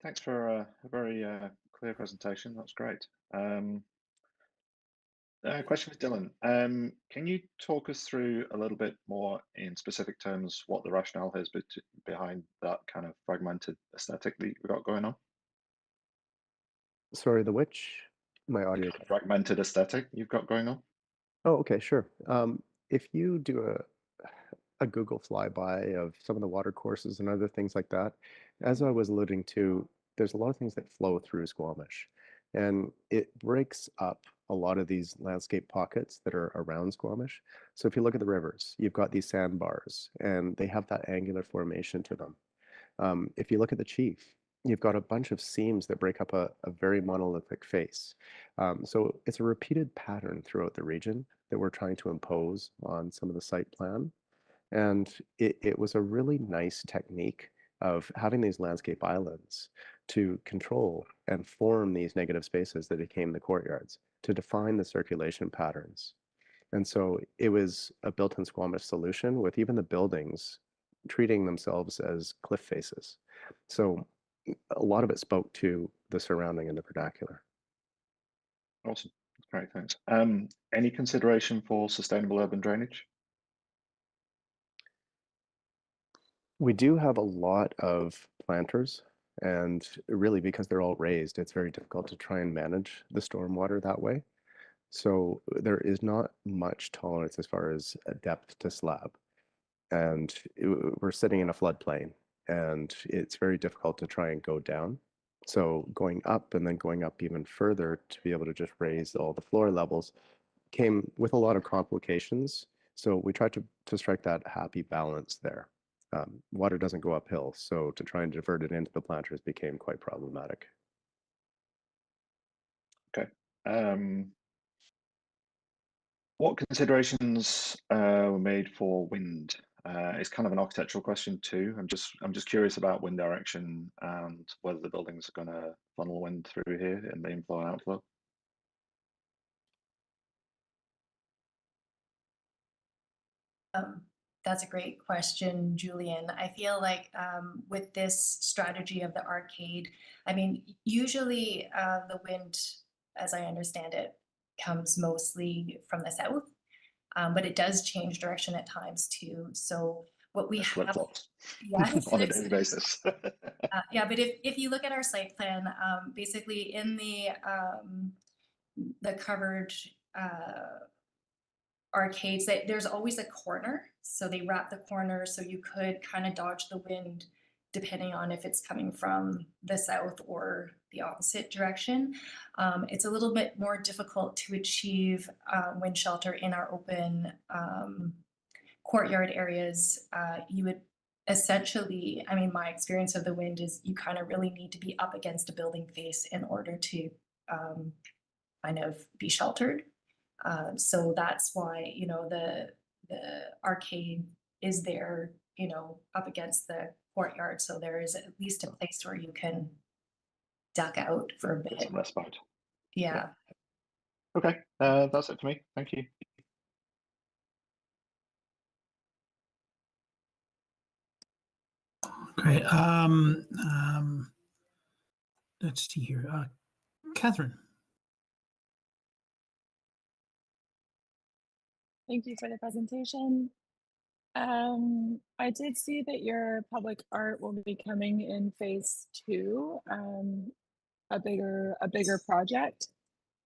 Thanks for a very clear presentation. That's great. Question for Dylan. Can you talk us through a little bit more in specific terms what the rationale is behind that kind of fragmented aesthetic that we've got going on? Sorry, the which? My audio. Fragmented aesthetic you've got going on? Oh, okay, sure. If you do a Google flyby of some of the water courses and other things like that, as I was alluding to, there's a lot of things that flow through Squamish, and it breaks up a lot of these landscape pockets that are around Squamish. So if you look at the rivers, you've got these sandbars, and they have that angular formation to them. If you look at the Chief, you've got a bunch of seams that break up a very monolithic face. So it's a repeated pattern throughout the region that we're trying to impose on some of the site plan. And it was a really nice technique of having these landscape islands to control and form these negative spaces that became the courtyards, to define the circulation patterns. And so it was a built-in Squamish solution, with even the buildings treating themselves as cliff faces. So a lot of it spoke to the surrounding and the vernacular. Awesome. That's great, thanks. Any consideration for sustainable urban drainage? We do have a lot of planters, and really because they're all raised, it's very difficult to try and manage the stormwater that way. So there is not much tolerance as far as a depth to slab. And we're sitting in a floodplain, and it's very difficult to try and go down. So going up and then going up even further to be able to just raise all the floor levels came with a lot of complications. So we tried to strike that happy balance there. Water doesn't go uphill, so to try and divert it into the planters became quite problematic. Okay. What considerations were made for wind? It's kind of an architectural question too. I'm just curious about wind direction and whether the buildings are going to funnel wind through here in the inflow and outflow. That's a great question, Julian. I feel like with this strategy of the arcade, I mean, usually the wind, as I understand it, comes mostly from the south, but it does change direction at times too. So what we have, Flip-flops yes, on a daily basis. yeah, but if you look at our site plan, basically in the covered arcades, there's always a corner, so they wrap the corner so you could kind of dodge the wind depending on if it's coming from the south or the opposite direction. It's a little bit more difficult to achieve wind shelter in our open courtyard areas. You would essentially, I mean, my experience of the wind is you kind of really need to be up against a building face in order to kind of be sheltered. So that's why, you know, the arcade is there, you know, up against the courtyard. So there is at least a place where you can duck out for a Get bit. some respite. Yeah. Okay, that's it for me. Thank you. Okay. Let's see here. Catherine. Thank you for the presentation. I did see that your public art will be coming in phase 2, a bigger project.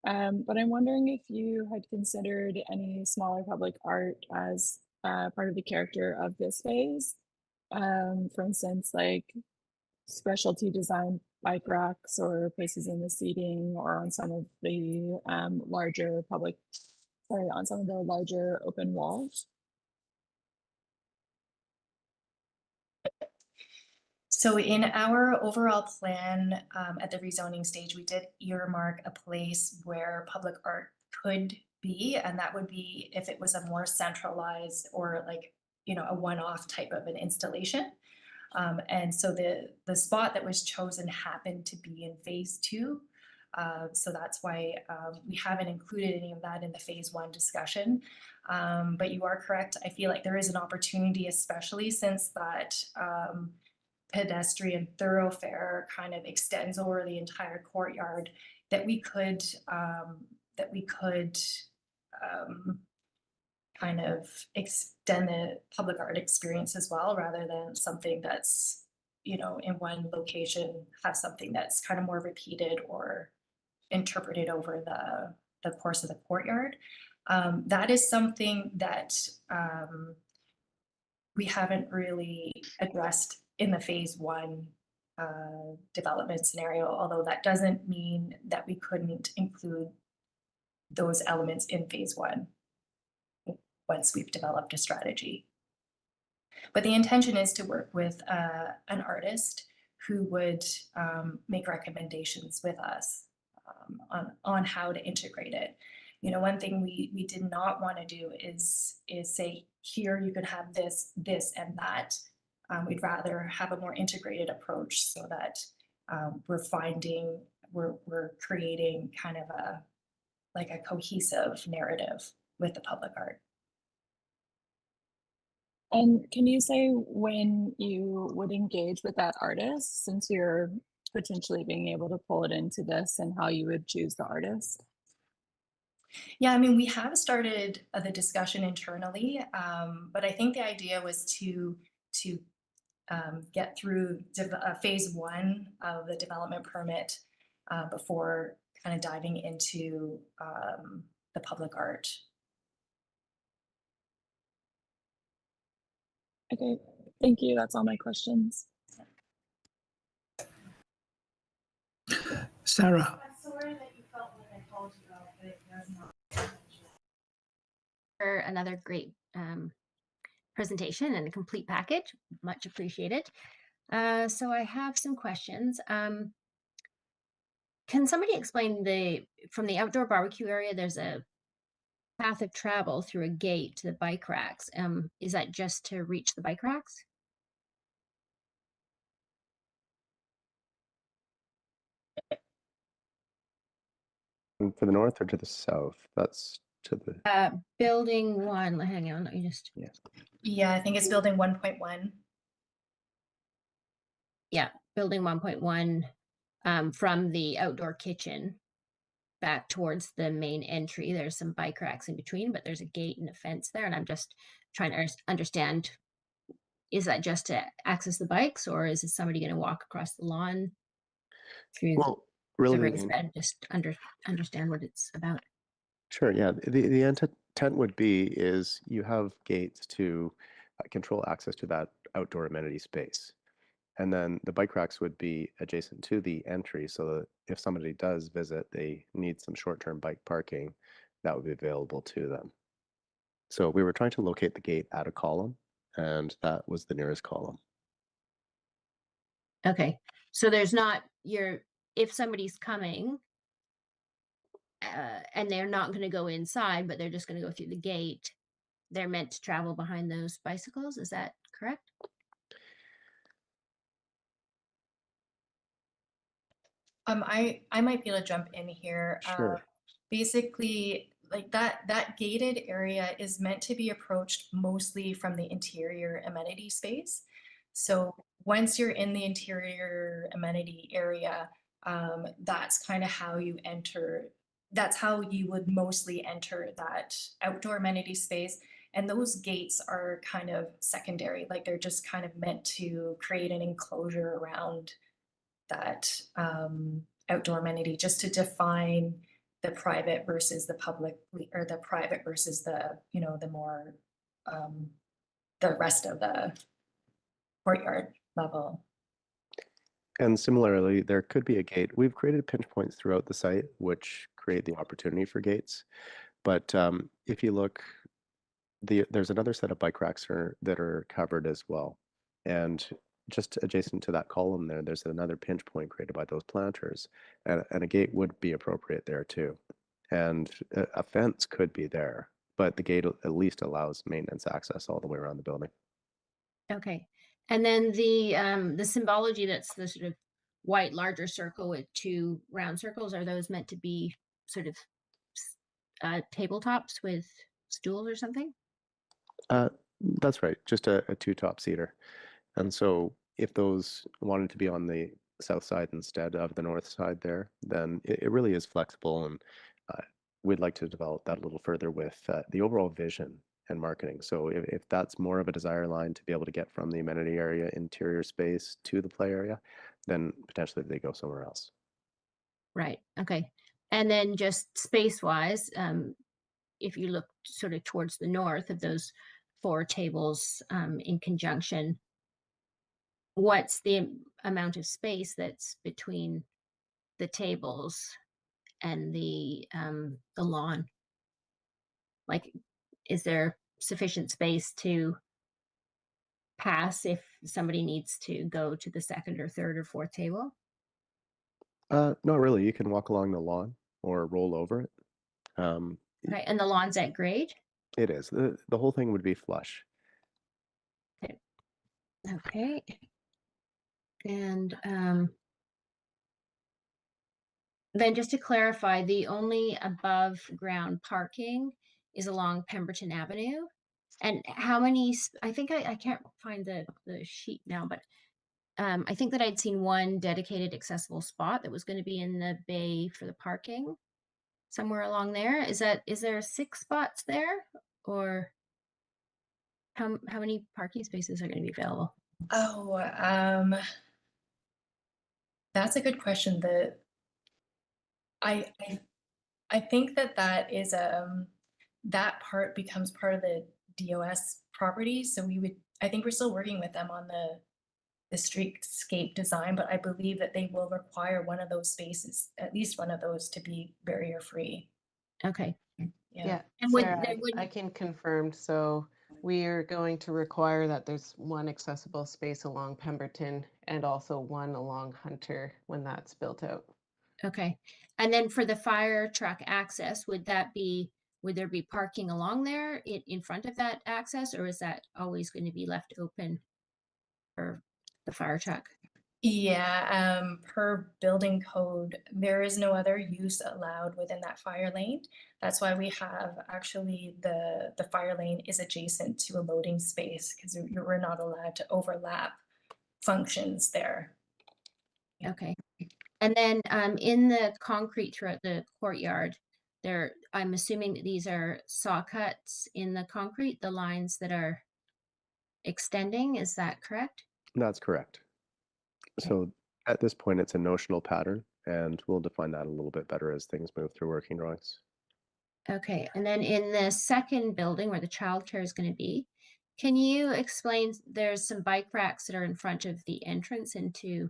But I'm wondering if you had considered any smaller public art as part of the character of this phase. For instance, like specialty design bike racks or places in the seating or on some of the on some of the larger open walls. So in our overall plan at the rezoning stage, we did earmark a place where public art could be, and that would be if it was a more centralized or like, you know, a one-off type of an installation. And so the spot that was chosen happened to be in phase 2. So that's why we haven't included any of that in the phase 1 discussion. But you are correct. I feel like there is an opportunity, especially since that pedestrian thoroughfare kind of extends over the entire courtyard, that we could kind of extend the public art experience as well, rather than something that's, you know, in one location, have something that's kind of more repeated or interpreted over the course of the courtyard. That is something that we haven't really addressed in the phase 1 development scenario, although that doesn't mean that we couldn't include those elements in phase 1 once we've developed a strategy. But the intention is to work with an artist who would make recommendations with us on how to integrate it. You know, one thing we did not want to do is say, here you could have this, and that. We'd rather have a more integrated approach so that we're creating kind of a cohesive narrative with the public art. And can you say when you would engage with that artist, since you're potentially being able to pull it into this, and how you would choose the artist? Yeah, I mean, we have started the discussion internally, but I think the idea was to get through phase 1 of the development permit before kind of diving into the public art. Okay, thank you. That's all my questions. Sarah. Sorry that you felt like I called you out, but it was not. For another great presentation and a complete package. Much appreciated. So I have some questions. Can somebody explain from the outdoor barbecue area, there's a path of travel through a gate to the bike racks. Is that just to reach the bike racks? To the north or to the south? That's to the, Building 1, hang on, let me just, yes. Yeah, I think it's building 1.1. yeah, building 1.1 from the outdoor kitchen back towards the main entry. There's some bike racks in between, but there's a gate and a fence there. And I'm just trying to understand, is that just to access the bikes, or is it somebody going to walk across the lawn through Well, the really, raised bed? Just understand what it's about. sure, yeah. The intent would be is you have gates to control access to that outdoor amenity space. And then the bike racks would be adjacent to the entry so that if somebody does visit, they need some short-term bike parking, that would be available to them. So we were trying to locate the gate at a column, and that was the nearest column. Okay, so there's not if somebody's coming and they're not going to go inside, but they're just going to go through the gate, they're meant to travel behind those bicycles. Is that correct? I might be able to jump in here. Sure. Basically, like that gated area is meant to be approached mostly from the interior amenity space. So once you're in the interior amenity area, that's kind of how you enter. That's how you would mostly enter that outdoor amenity space. And those gates are kind of secondary, like they're just kind of meant to create an enclosure around that outdoor amenity, just to define the private versus the public, or the private versus the, the more, the rest of the courtyard level. And similarly, there could be a gate. We've created pinch points throughout the site, which create the opportunity for gates. But if you look, there's another set of bike racks that are covered as well. And just adjacent to that column there's another pinch point created by those planters. And a gate would be appropriate there too. And a fence could be there, but the gate at least allows maintenance access all the way around the building. Okay. And then the symbology, that's the sort of white larger circle with 2 round circles, are those meant to be sort of tabletops with stools or something? That's right, just a 2-top seater. And so if those wanted to be on the south side instead of the north side there, then it really is flexible. And we'd like to develop that a little further with the overall vision and marketing. So if that's more of a desire line to be able to get from the amenity area interior space to the play area, then potentially they go somewhere else. Right. Okay. And then just space-wise, if you look sort of towards the north of those 4 tables in conjunction, what's the amount of space that's between the tables and the lawn? Like, is there sufficient space to pass if somebody needs to go to the 2nd or 3rd or 4th table? Not really. You can walk along the lawn or roll over it. Right, and the lawn's at grade? It is. The whole thing would be flush. Okay. And then just to clarify, the only above ground parking is along Pemberton Avenue. And how many, I think I can't find the sheet now, but I think that I'd seen 1 dedicated accessible spot that was going to be in the bay for the parking somewhere along there. Is there 6 spots there, or how many parking spaces are going to be available? Oh, that's a good question. I think that is that part becomes part of the DOS property. So I think we're still working with them on streetscape design, but I believe that they will require one of those spaces, at least one of those, to be barrier free. Okay. Yeah, And would, Sarah, there would, I can confirm. So we are going to require that there's one accessible space along Pemberton and also one along Hunter when that's built out. okay. And then for the fire truck access, would there be parking along there in front of that access, or is that always going to be left open for the fire truck? Yeah, per building code, there is no other use allowed within that fire lane. That's why we have actually the fire lane is adjacent to a loading space because we're not allowed to overlap functions there. Okay. And then in the concrete throughout the courtyard, I'm assuming that these are saw cuts in the concrete, the lines that are extending, is that correct? That's correct. So at this point, it's a notional pattern, and we'll define that a little bit better as things move through working drawings. Okay, and then in the second building where the childcare is going to be, can you explain, there's some bike racks that are in front of the entrance into,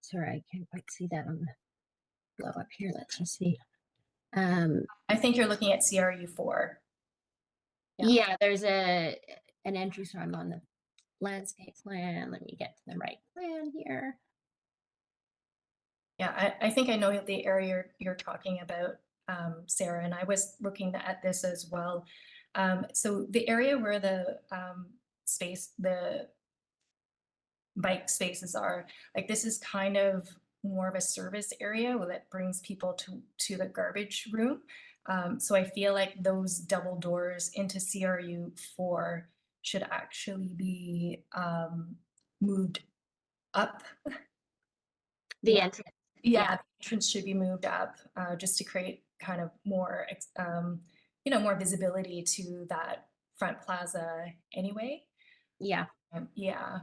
sorry, I can't quite see that on the blow up here. Let's just see. I think you're looking at CRU4. Yeah, there's an entry, so I'm on the landscape plan. Let me get to the right plan here. Yeah, I think I know the area you're talking about, Sarah, and I was looking at this as well. So the area where the bike spaces are, like this is kind of more of a service area that brings people to the garbage room. So I feel like those double doors into CRU4 should actually be moved up. The entrance. Yeah, the entrance should be moved up just to create kind of more, more visibility to that front plaza anyway. Yeah. Yeah.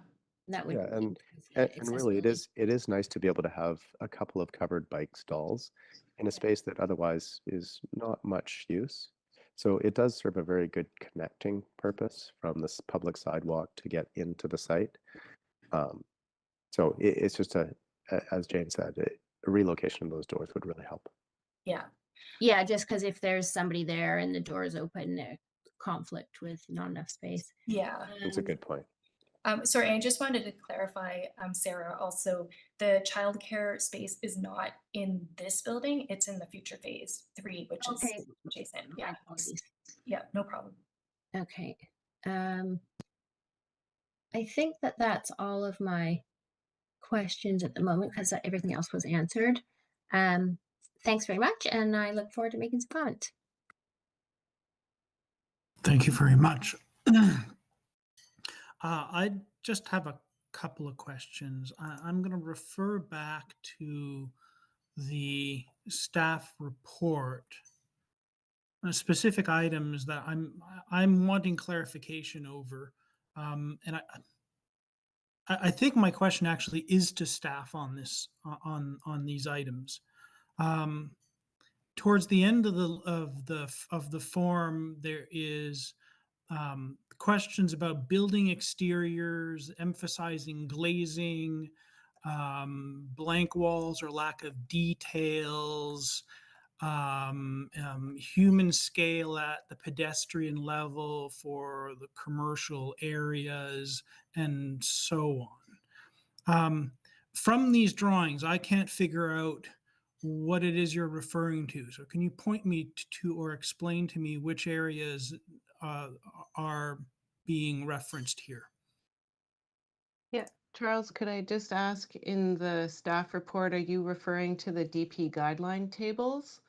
That would Yeah, and increase really, accessibility. it is nice to be able to have a couple of covered bike stalls in a space that otherwise is not much use. So it does serve a very good connecting purpose from this public sidewalk to get into the site. So it's just as Jane said, a relocation of those doors would really help. Yeah. Yeah, just because if there's somebody there and the door is open, conflict with not enough space. Yeah. That's a good point. Sorry, I just wanted to clarify, Sarah, also the childcare space is not in this building, it's in the future phase 3, which is adjacent. Yeah. Yeah, no problem. Okay. I think that's all of my questions at the moment because everything else was answered. Thanks very much, and I look forward to making some comments. Thank you very much. I just have a couple of questions. I'm going to refer back to the staff report, specific items that I'm wanting clarification over, and I think my question actually is to staff on this on these items. Towards the end of the form, there is questions about building exteriors, emphasizing glazing, blank walls or lack of details, human scale at the pedestrian level for the commercial areas, and so on. From these drawings, I can't figure out what it is you're referring to. So can you point me to or explain to me which areas are being referenced here? Yeah, Charles, could I just ask, in the staff report, are you referring to the DP guideline tables?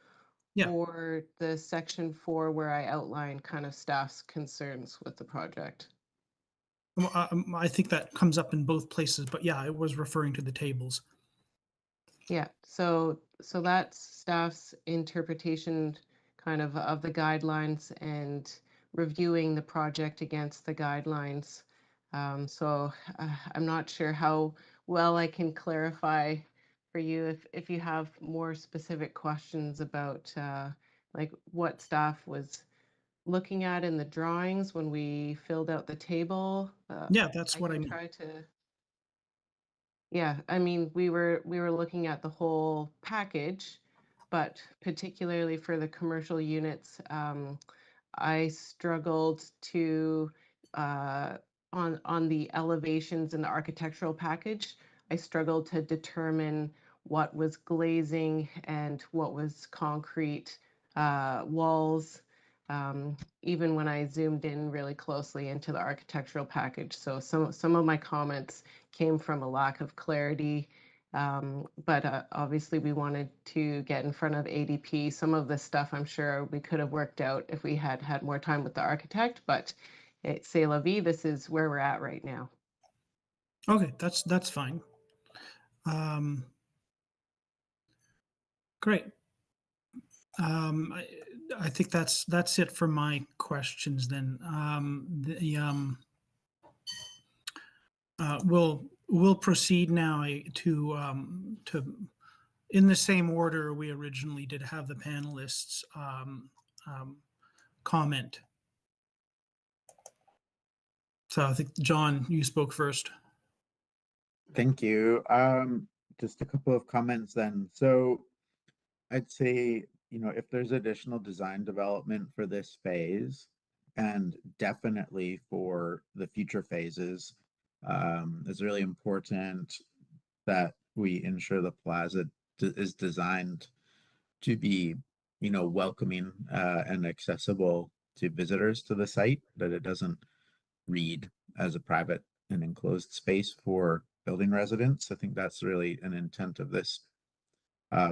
Yeah. Or the section 4 where I outline kind of staff's concerns with the project? I think that comes up in both places, but yeah, I was referring to the tables. Yeah, so that's staff's interpretation kind of the guidelines and reviewing the project against the guidelines. So I'm not sure how well I can clarify for you if you have more specific questions about like what staff was looking at in the drawings when we filled out the table. Yeah, that's what I can mean. try to. Yeah, I mean, we were looking at the whole package, but particularly for the commercial units, I struggled to on the elevations in the architectural package. I struggled to determine what was glazing and what was concrete walls, even when I zoomed in really closely into the architectural package. So some of my comments came from a lack of clarity. But obviously we wanted to get in front of ADP. Some of this stuff I'm sure we could have worked out if we had had more time with the architect, but c'est la vie, this is where we're at right now. Okay, that's fine. Great. I think that's it for my questions then. We'll proceed now to in the same order we originally did have the panelists comment. So I think John, you spoke first. Thank you. Just a couple of comments then. So I'd say, you know, if there's additional design development for this phase, and definitely for the future phases, it's really important that we ensure the plaza is designed to be, you know, welcoming and accessible to visitors to the site, that it doesn't read as a private and enclosed space for building residents. I think that's really an intent of this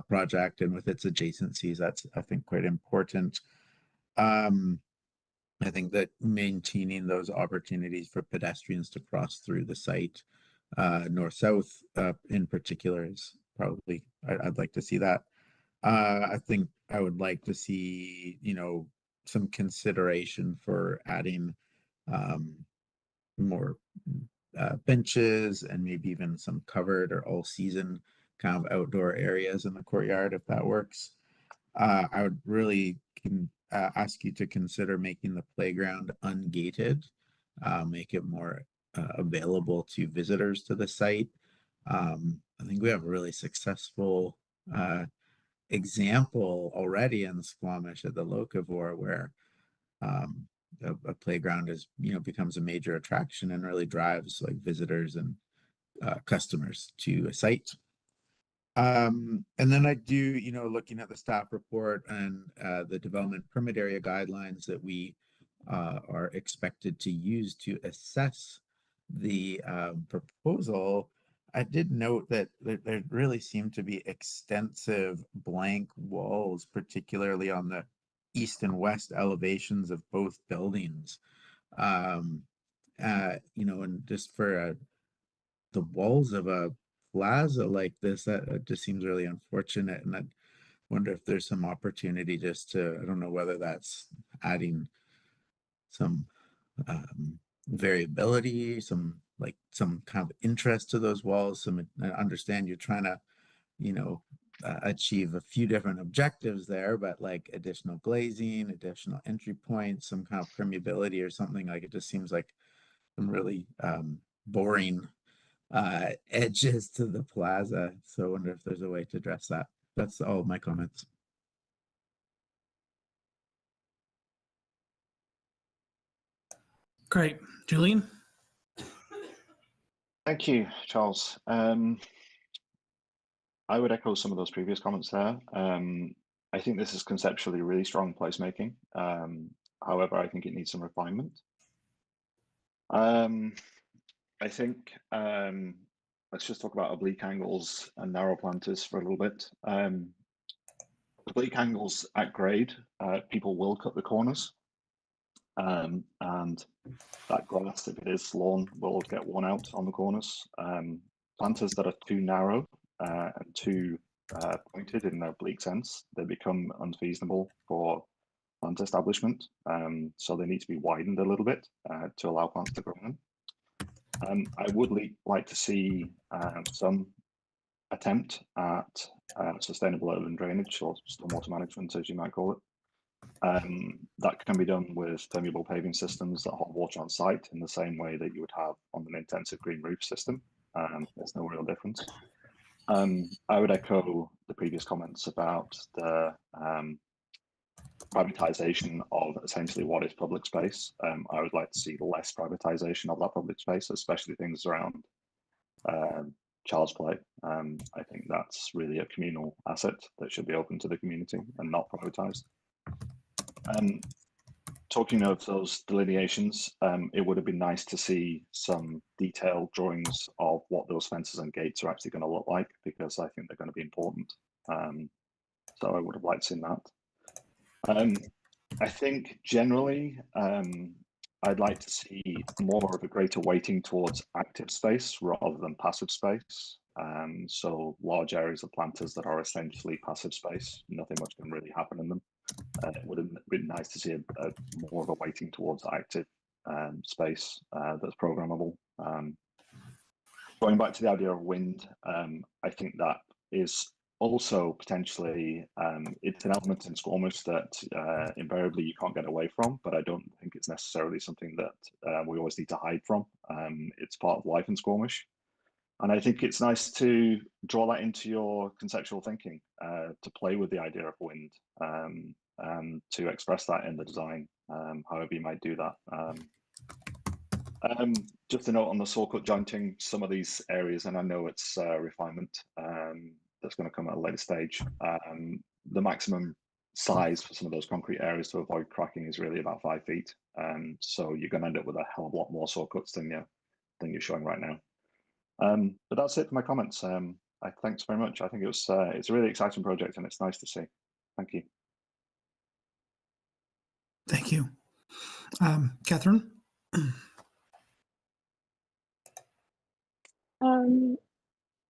project, and with its adjacencies, that's, I think, quite important. I think that maintaining those opportunities for pedestrians to cross through the site, north-south in particular, is probably, I'd like to see that. I think I would like to see, you know, some consideration for adding more benches and maybe even some covered or all-season kind of outdoor areas in the courtyard, if that works. I would really ask you to consider making the playground ungated, make it more available to visitors to the site. I think we have a really successful example already in Squamish at the Locavore, where a playground is, you know, becomes a major attraction and really drives like visitors and customers to a site. And then I do, you know, looking at the staff report and the development permit area guidelines that we are expected to use to assess the proposal, I did note that there really seemed to be extensive blank walls, particularly on the east and west elevations of both buildings. You know, and just for the walls of a plaza like this, that just seems really unfortunate. And I wonder if there's some opportunity just to, I don't know whether that's adding some variability, some kind of interest to those walls. I understand you're trying to, you know, achieve a few different objectives there, but like additional glazing, additional entry points, some kind of permeability or something. Like, it just seems like some really boring edges to the plaza. So I wonder if there's a way to address that. That's all my comments. Great. Julian? Thank you, Charles. I would echo some of those previous comments there. I think this is conceptually really strong placemaking. However, I think it needs some refinement. I think let's just talk about oblique angles and narrow planters for a little bit. Oblique angles at grade, people will cut the corners, and that grass, if it is lawn, will get worn out on the corners. Planters that are too narrow and too pointed in their oblique sense, they become unfeasible for plant establishment. So they need to be widened a little bit to allow plants to grow in. I would like to see some attempt at sustainable urban drainage, or stormwater management, as you might call it. That can be done with permeable paving systems that hold water on site in the same way that you would have on an intensive green roof system. There's no real difference. I would echo the previous comments about the privatization of essentially what is public space. I would like to see less privatization of that public space, especially things around child's play. I think that's really a communal asset that should be open to the community and not privatized. Talking of those delineations, it would have been nice to see some detailed drawings of what those fences and gates are actually going to look like, because I think they're going to be important. So I would have liked to see that. I think generally, I'd like to see more of a greater weighting towards active space rather than passive space. So large areas of planters that are essentially passive space, nothing much can really happen in them. It would have been nice to see a more of a weighting towards active space that's programmable. Going back to the idea of wind, I think that is also potentially, it's an element in Squamish that invariably you can't get away from, but I don't think it's necessarily something that we always need to hide from. It's part of life in Squamish. And I think it's nice to draw that into your conceptual thinking, to play with the idea of wind, to express that in the design, however you might do that. Just a note on the saw cut jointing, some of these areas, and I know it's refinement that's going to come at a later stage. The maximum size for some of those concrete areas to avoid cracking is really about 5 feet. So you're going to end up with a hell of a lot more saw cuts than you're showing right now. But that's it for my comments. Thanks very much. I think it's a really exciting project and it's nice to see. Thank you. Thank you. Catherine?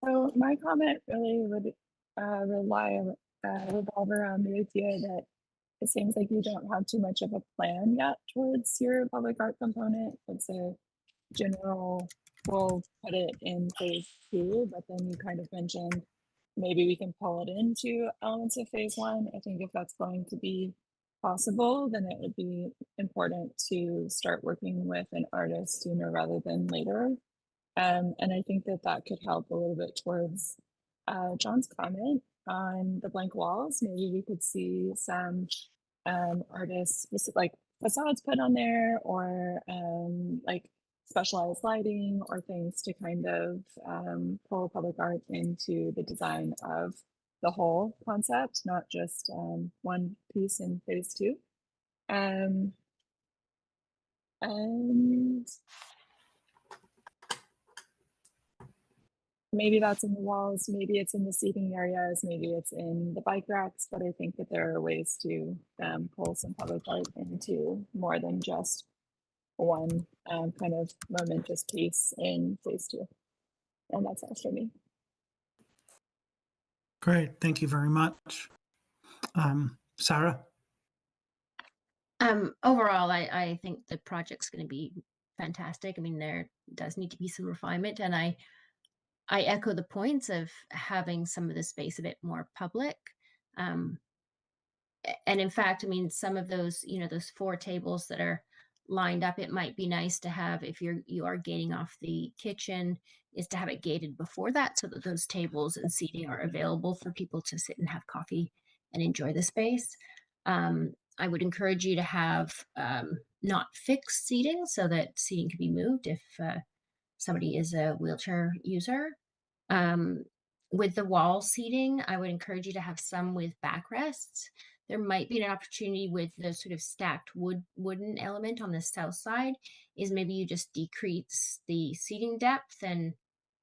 So my comment really would revolve around the idea that it seems like you don't have too much of a plan yet towards your public art component. It's a general, we'll put it in phase 2, but then you kind of mentioned maybe we can pull it into elements of phase 1. I think if that's going to be possible, then it would be important to start working with an artist sooner rather than later. And I think that that could help a little bit towards John's comment on the blank walls. Maybe we could see some artists like facades put on there, or like specialized lighting or things to kind of pull public art into the design of the whole concept, not just one piece in phase 2. And maybe that's in the walls, maybe it's in the seating areas, maybe it's in the bike racks, but I think that there are ways to pull some public art into more than just one kind of momentous piece in phase 2. And that's all for me. Great, thank you very much. Sarah? Overall, I think the project's going to be fantastic. I mean, there does need to be some refinement, and I echo the points of having some of the space a bit more public. And in fact, I mean, some of those, those 4 tables that are lined up, it might be nice to have, if you are gating off the kitchen, is to have it gated before that, so that those tables and seating are available for people to sit and have coffee and enjoy the space. I would encourage you to have not fixed seating, so that seating can be moved if somebody is a wheelchair user. With the wall seating, I would encourage you to have some with backrests. There might be an opportunity with the sort of stacked wooden element on the south side, is maybe you just decrease the seating depth, and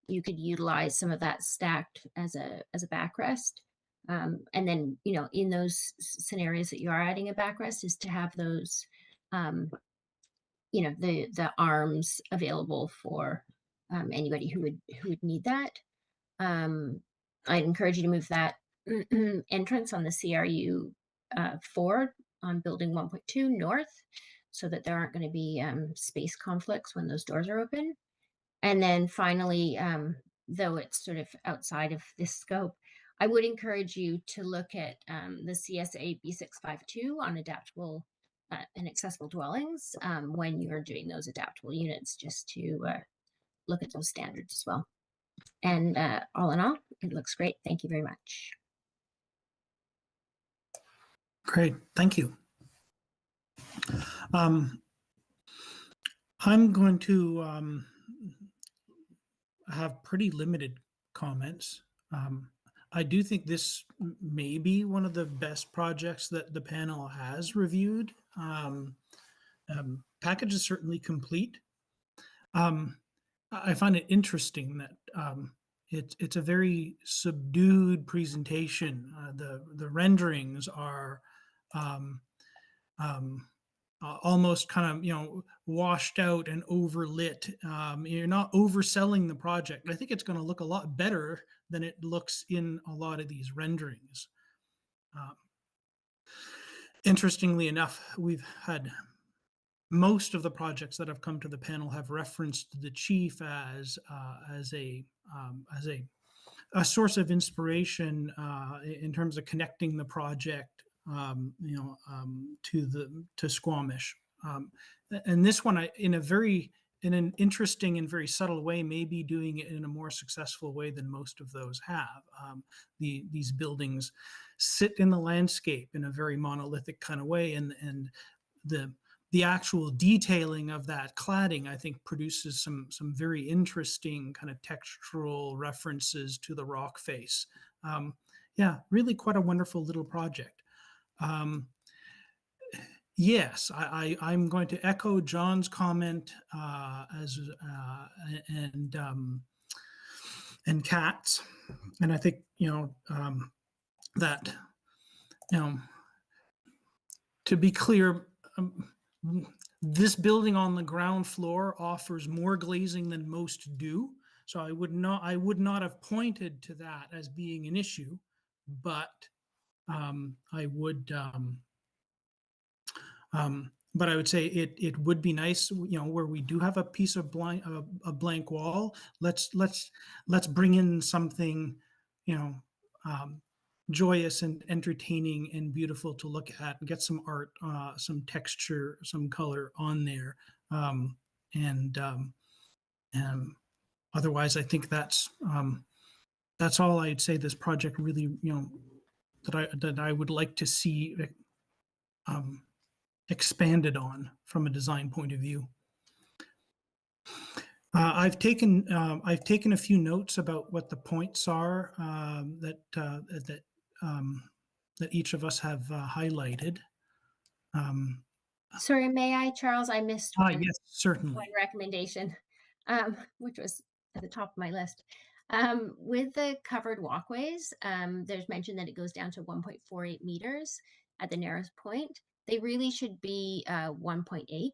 you could utilize some of that stacked as a backrest. And then, in those scenarios that you are adding a backrest, is to have those, the arms available for anybody who would need that. I'd encourage you to move that entrance on the CRU 4 on building 1.2 north, so that there aren't going to be space conflicts when those doors are open. And then finally, though it's sort of outside of this scope, I would encourage you to look at the CSA B652 on adaptable and accessible dwellings when you're doing those adaptable units, just to look at those standards as well. And all in all, it looks great. Thank you very much. Great, thank you. I'm going to have pretty limited comments. I do think this may be one of the best projects that the panel has reviewed. Package is certainly complete. I find it interesting that it's a very subdued presentation. The renderings are almost kind of washed out and overlit. You're not overselling the project. I think it's going to look a lot better than it looks in a lot of these renderings. Interestingly enough, we've had most of the projects that have come to the panel have referenced the chief as a source of inspiration in terms of connecting the project, to Squamish. And this one, in an interesting and very subtle way, may be doing it in a more successful way than most of those have. These buildings sit in the landscape in a very monolithic kind of way, and the actual detailing of that cladding, I think, produces some very interesting kind of textural references to the rock face. Yeah, really quite a wonderful little project. Yes, I'm going to echo John's comment and Kat's, and I think that to be clear. This building on the ground floor offers more glazing than most do, so I would not have pointed to that as being an issue, but I would say it would be nice, where we do have a piece of blank wall. Let's bring in something, joyous and entertaining and beautiful to look at, and get some art, some texture, some color on there. Otherwise, I think that's all I'd say. This project really, that I would like to see expanded on from a design point of view. I've taken a few notes about what the points are that each of us have highlighted. Sorry, may I, Charles? I missed one, Yes, certainly. one recommendation, which was at the top of my list. With the covered walkways, there's mention that it goes down to 1.48 meters at the narrowest point. They really should be 1.8.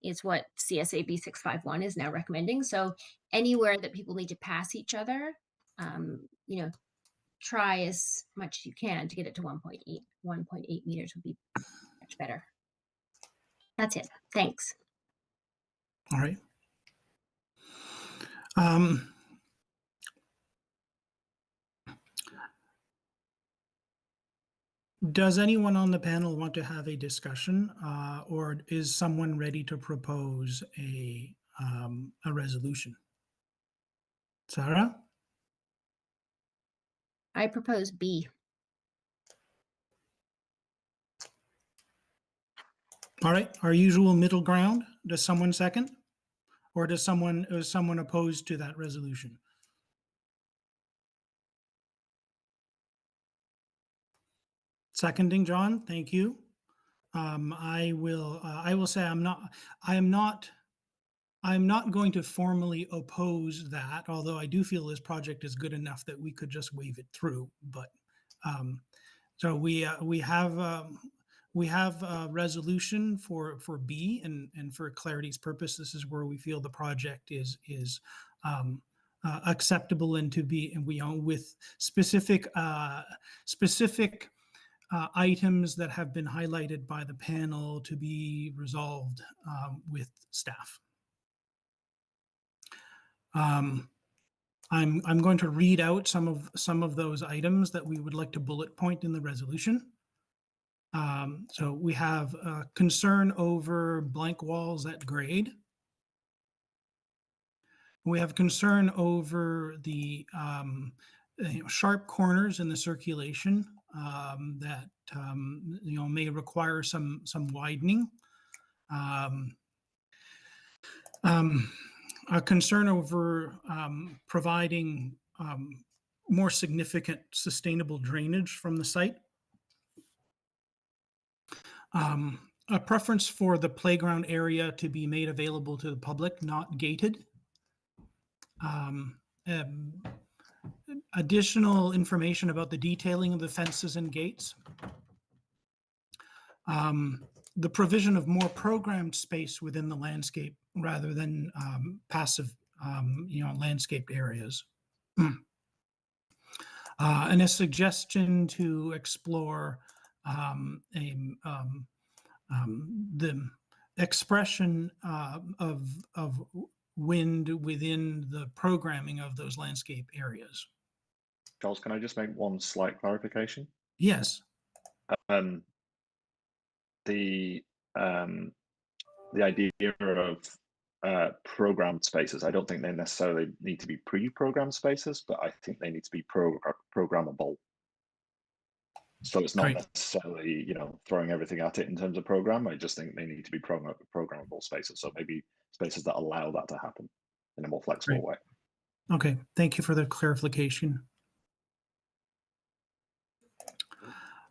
Is what CSAB 651 is now recommending. So anywhere that people need to pass each other, try as much as you can to get it to 1.8. 1.8 meters would be much better. That's it. Thanks. All right. Does anyone on the panel want to have a discussion, or is someone ready to propose a resolution? Sarah? I propose B. All right, our usual middle ground. Does someone second? Or is someone opposed to that resolution? Seconding, John, thank you. I will say I am not going to formally oppose that, although I do feel this project is good enough that we could just wave it through. But so we have a resolution for B, and for clarity's purpose, this is where we feel the project is acceptable and to be, and we own with specific items that have been highlighted by the panel to be resolved with staff. I'm going to read out some of those items that we would like to bullet point in the resolution. So we have concern over blank walls at grade, We have concern over the sharp corners in the circulation that may require some widening. A concern over providing more significant sustainable drainage from the site. A preference for the playground area to be made available to the public, not gated. Additional information about the detailing of the fences and gates. The provision of more programmed space within the landscape rather than passive, landscaped areas. And a suggestion to explore the expression of wind within the programming of those landscape areas. Charles, can I just make one slight clarification? Yes. The idea of programmed spaces, I don't think they necessarily need to be pre-programmed spaces, but I think they need to be programmable. So it's not necessarily, throwing everything at it in terms of program. I just think they need to be programmable spaces. So maybe spaces that allow that to happen in a more flexible way. Okay, thank you for the clarification.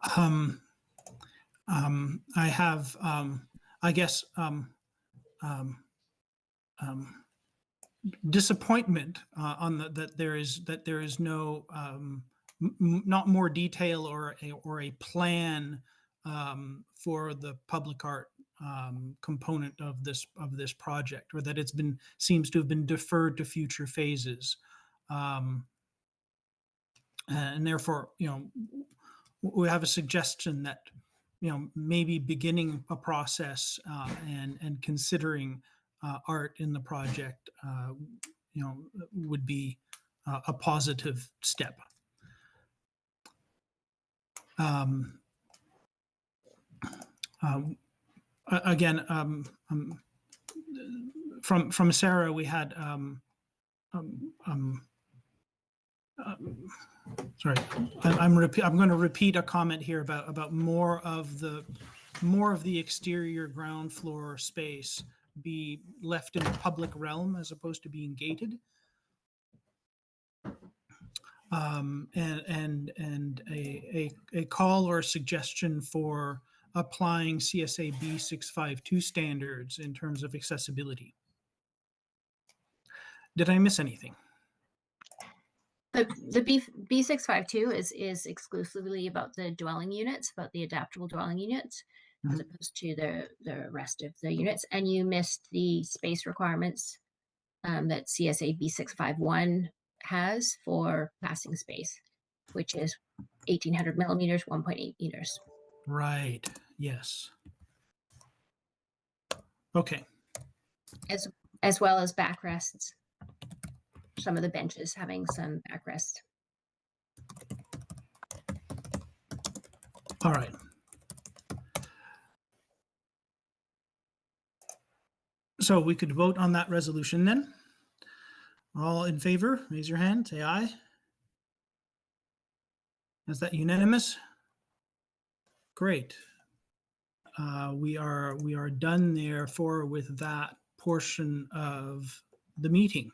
I have, I guess, disappointment on that there is no not more detail or a plan for the public art component of this project, or that seems to have been deferred to future phases, and therefore, we have a suggestion that maybe beginning a process and considering art in the project, would be a positive step. Again, from Sarah, we had sorry, I'm going to repeat a comment here about more of the exterior ground floor space be left in the public realm as opposed to being gated. And a call or a suggestion for applying CSA B652 standards in terms of accessibility. Did I miss anything? The B652 is exclusively about the dwelling units, about the adaptable dwelling units, as opposed to the rest of the units. And you missed the space requirements that CSA B651 has for passing space, which is 1800 millimeters, 1.8 meters. Right. Yes. Okay. As well as backrests. Some of the benches having some backrest. All right. So we could vote on that resolution then. All in favor, raise your hand, say aye. Is that unanimous? Great. We are done therefore with that portion of the meeting.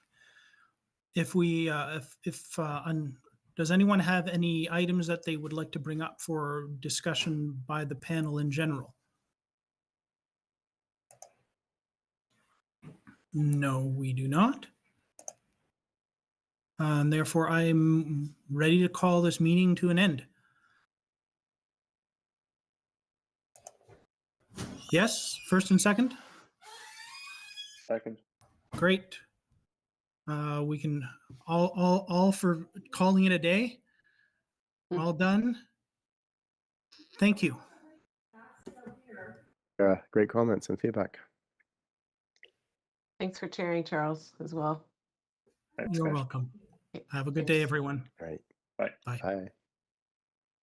If we, does anyone have any items that they would like to bring up for discussion by the panel in general? No, we do not. And therefore, I'm ready to call this meeting to an end. Yes, first and second? Second. Great. We can all for calling it a day. All done. Thank you. Great comments and feedback. Thanks for chairing, Charles, as well. You're welcome. Have a good day, everyone. All right. Bye. Bye. Bye.